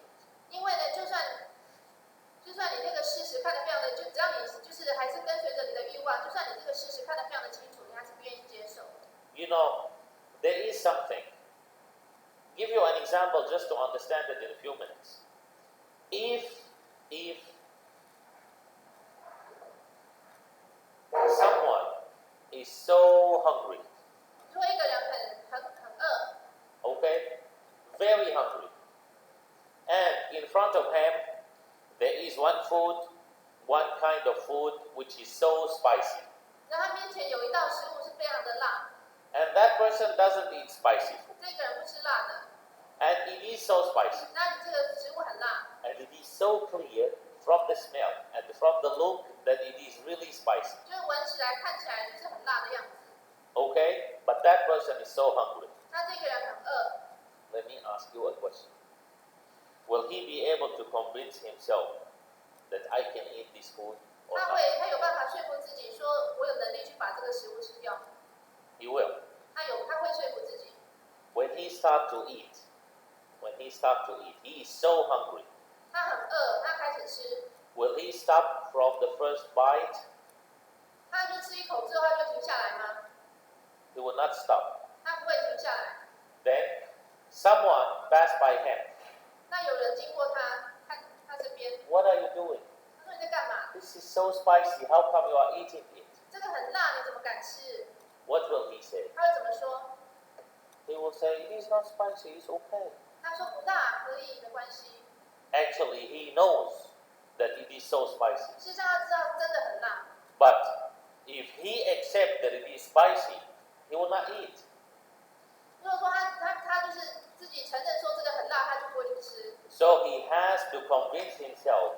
因为呢，就算你这个事实看得非常的，只要你就是还是跟随着你的欲望，就算你这个事实看得非常的清楚，你还是不愿意接受。 There is something. Give you an example just to understand it in a few minutes. If is so hungry. 如果一个人很饿 Okay? Very hungry. And in front of him, there is one food, one kind of food which is so spicy. 那他面前有一道食物是非常的辣， And that person doesn't eat spicy food. 这个人不吃辣的， And it is so spicy. 那你这个食物很辣， And it is so clear from the smell and from the look that it is really spicy. 就是闻起来看起来就是很辣的样子。 Okay? But that person is so hungry. 那这个人很饿， Let me ask you a question. Will he be able to convince himself that I can eat this food or 他 not? 他有办法说服自己说，我有能力去把这个食物吃掉。 He will. 他会说服自己。 When he starts to eat, he is so hungry. 他很饿，他开始吃， Will he stop from the first bite? 他就吃一口之后他就停下来吗？ He will not stop. 他不会停下来。 Then someone passed by him. 那有人经过他，看他这边， What are you doing? 他说你在干嘛？ This is so spicy. How come you are eating it? 这个很辣，你怎么敢吃？ What will he say? 他会怎么说？ He will say, it is not spicy, it's okay. 他说不辣，可以，没关系。 Actually, he knows that it is so spicy. 事实上他知道真的很辣， But if he accepts that it is spicy, he will not eat. 如果说他就是自己承认说这个很辣，他就不会去吃。 So he has to convince himself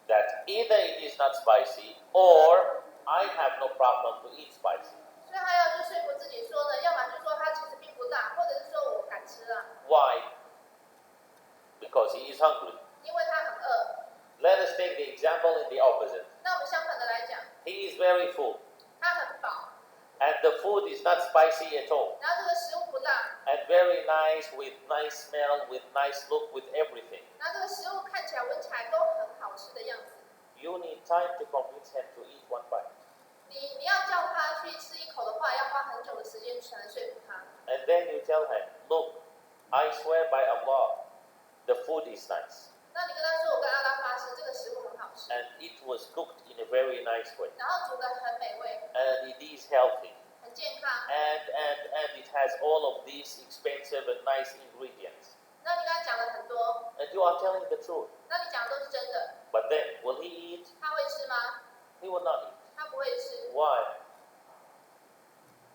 that either it is not spicy or I have no problem to eat spicy. 所以他要去说服自己说呢，要么就说他其实并不辣，或者是说我敢吃啊， Why? Because he is hungry. 因为他很饿。 Let us take the example in the opposite. 那我们相反的来讲， He is very full 他很饱， and the food is not spicy at all 然后这个食物不辣， and very nice with nice smell, with nice look, with everything. 然后这个食物看起来、闻起来都很好吃的样子。 You need time to convince him to eat one bite. 你要叫他去吃一口的话，要花很久的时间才能说服他。 And then you tell him, look, I swear by Allah, the food is nice. 那你跟他说，我跟阿拉发誓，这个食物很好吃， And it was cooked in a very nice way. 然后煮的很美味， And it is healthy. 很健康。 And it has all of these expensive and nice ingredients. 那你跟他讲了很多， And you are telling the truth. 那你讲的都是真的， But then, will he eat? 他会吃吗？ He will not eat. 他不会吃， Why?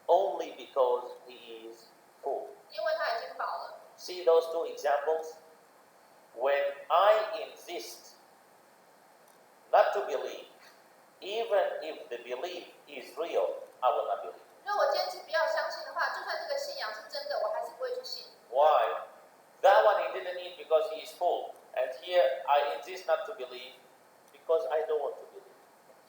Only because he is full. 因为他已经饱了。 See those two examples? When I insist not to believe, even if the belief is real, I will not believe. 如果我坚持不要相信的话，就算这个信仰是真的，我还是不会去信。 Why? That one he didn't eat because he is full. And here I insist not to believe because I don't want to believe.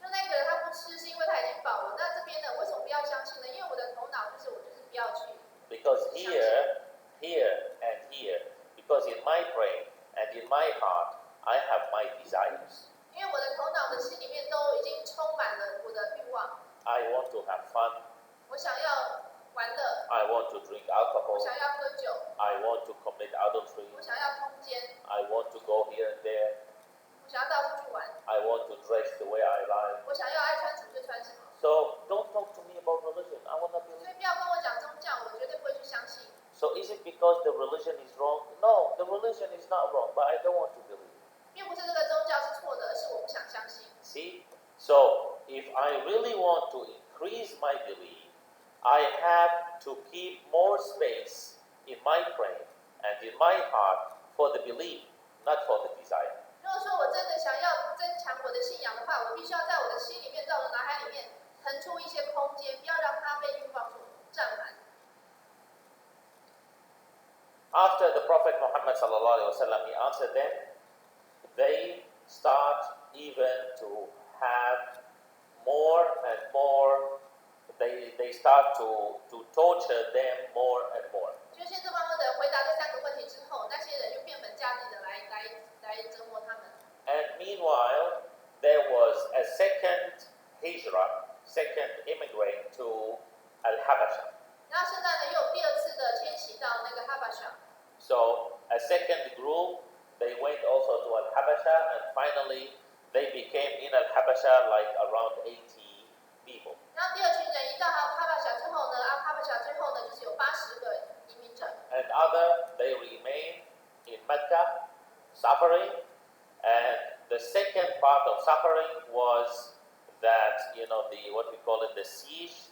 就那个人他不吃，是因为他已经饱了。那这边呢，为什么不要相信呢？因为我的头脑就是我就是不要去。 Because here, and here, because in my brain and in my heart, I have my desires. 因为我的头脑的心里面都已经充满了我的欲望， I want to have fun. 我想要玩乐， I want to drink 我 alcohol. 想要喝酒， I want to commit adultery. 我想要通奸， I want to go here and there. 我想要到处去玩， I want to dress the way I like. 我想要爱穿什么就穿什么。 So don't talk to me about religion. I want to 所 believe. 以不要跟我讲宗教，我绝对不会去相信。 So is it because the religion is wrong? No, the religion is not wrong, but I don't want to believe. 并不是这个宗教是错的，而是我不想相信。 See? So if I really want to increase my belief, I have to keep more space in my brain and in my heart for the belief, not for the desire. 如果说我真的想要增强我的信仰的话，我必须要在我的心里面，在我的脑海里面腾出一些空间，不要让它被欲望所占满。 After the Prophet Muhammad sallallahu alaihi wasallam, he answered them, they start even to have more and more, they start to torture them more and more. 就先知穆罕默德回答这三个问题之后，那些人就变本加厉的来折磨他们。 And meanwhile, there was a second hijrah, second immigrant to Al-Habasha. 然后现在呢，又有第二次的迁徙到那个哈巴shaSo a second group, they went also to Al-Habasha, and finally they became in Al-Habasha like around 80 people. 然后第二群人一到哈巴 suffering, and the second part of suffering was that what we call it the siege,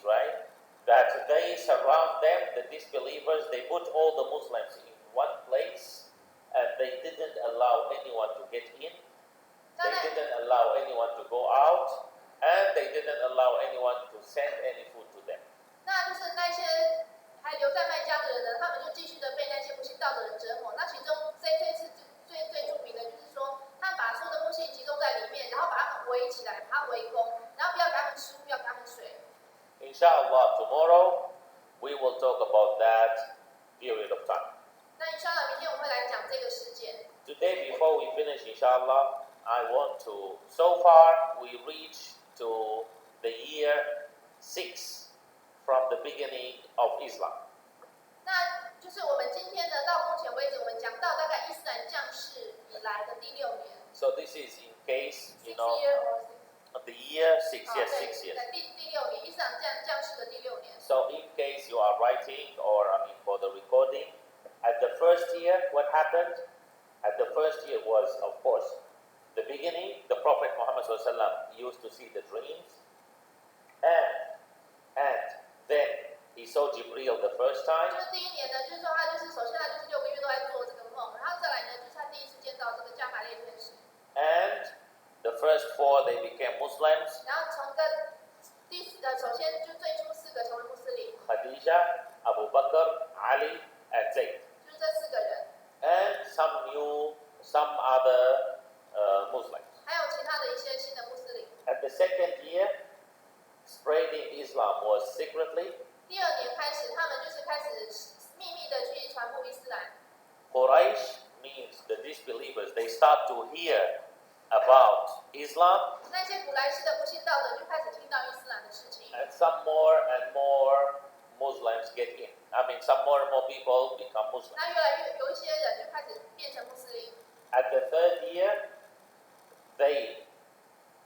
right? That they surround them, the disbelievers, they put all the Muslims in one place, and they didn't allow anyone to get in, they didn't allow anyone to go out, and they didn't allow anyone to send any food to them. 那就是那些还留在麦加的人呢，他们就继续的被那些不信道的人折磨。那其中这次最著名的就是说，他们把所有的木信集中在里面，然后把他们围起来，把他围攻，然后不要给他们食物，不要给他们水。Inshallah, tomorrow we will talk about that period of time. 那 inshallah 明天我们会来讲这个事件。Today, before we finish, inshallah, I want to. So far, we reached to the year 6 from the beginning of Islam. 那就是我们今天呢，到目前为止，我们讲到大概伊斯兰降世以来的第6年。So this is in case Year or the year 6 years, 6 years. 第6年，伊斯兰降世的第6年。So in case you are writing or for the recording, at the first year, what happened? At the first year was, of course, the beginning. The Prophet Muhammad ﷺ used to see the dreams, and then he saw Jibreel the first time. 就是第1年呢，就是说他就是首先他就是6个月都在做这个梦，然后再来呢，就是他第一次见到这个加玛列天使。And the first 4 they became Muslims. 然后从首先就最初4个成为穆斯林， Khadija, Abu Bakr, Ali, and Zayd. 就是这4个人， And some other Muslims. 还有其他的一些新的穆斯林。 At the second year, spreading Islam was secretly. 第2年开始，他们就是开始秘密的去传播伊斯兰。 Quraysh means the disbelievers. They start to hear about Islam, 那些古莱西的不信道的人就开始听到伊斯兰的事情， and some more and more Muslims get in. Some more and more people become Muslim. 那越来越有一些人就开始变成穆斯林。 At the third year, they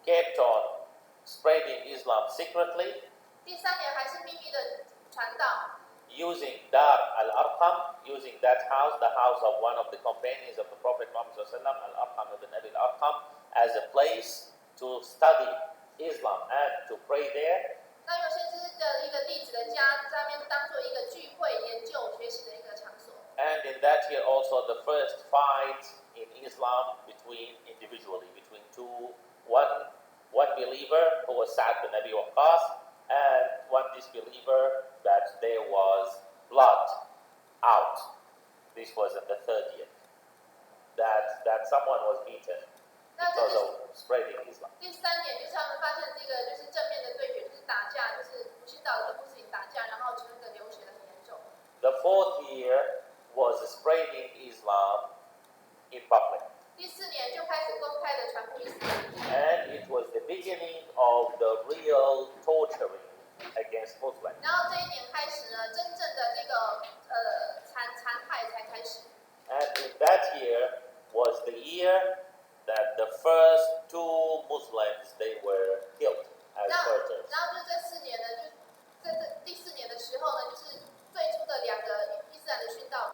kept on spreading Islam secretly, 第3年还是秘密的传道， using Dar Al-Arqam, using that house, the house of one of the companions of the Prophet Muhammad Al-Arqam ibn Abi Al-Arqam, as a place to study Islam and to pray there. 那用先知的一个弟子的家，在那边当做一个聚会、研究、学习的一个场所。 And in that year also the first fight in Islam between one believer who was Sa'd bin Abi Waqqas, and one disbeliever that there was blood out. This was in the third year. That someone was beaten 那这 because 是 of spreading Islam. 第3年，就是他们发现这个就是正面的对决，就是打架，就是不信道的穆斯林打架，然后那个流血的很严重。 The fourth year was spreading Islam in public. 第4年就开始公开的传播伊斯兰， And it was the beginning of the real torturing against Muslims. 然后这1年开始呢，真正的这个残害才开始。 And in that year was the year that the first 2 Muslims they were killed as 然后 martyrs. 就这4年呢，就这第4年的时候呢，就是最初的2个伊斯兰的殉道。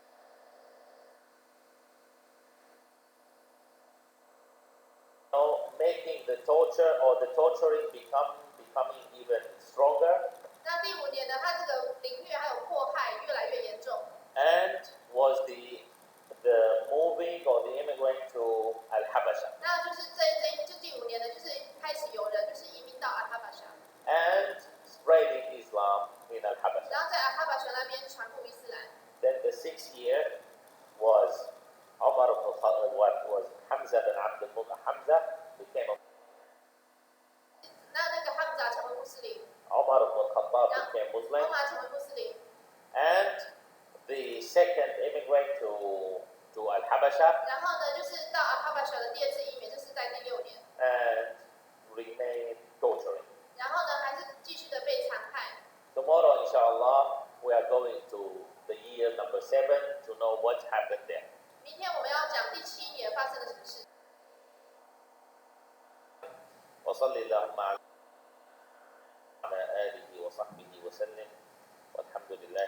Making the torture or the torturing becoming even stronger, 那第5年呢，它这个凌虐还有迫害越来越严重。 and was the moving or the immigrant to Al-Habasha. 那就是就第5年呢，就是开始有人就是移民到阿哈巴沙， And spreading Islam in Al-Habasha. 然后在阿哈巴沙那边传播伊斯兰。 Then the 6th year was Umar ibn Khattab, what was Hamza bin Abdul Muttalib. Hamza became a 那个哈姆扎成为穆斯林， Umar ibn Khattab became 欧 Muslim, 马成为穆斯林， and the second immigrant to Al-Habasha 然后呢，就是到阿哈巴沙的第2次移民，这是在第6年， and remained torturing. 然后呢，还是继续的被残害。 Tomorrow, inshallah, we are going to the year number 7 to know what happened there. 明天我们要讲第7年发生了什么事。 وصلي اللهم على آله وصحبه وسلم والحمد لله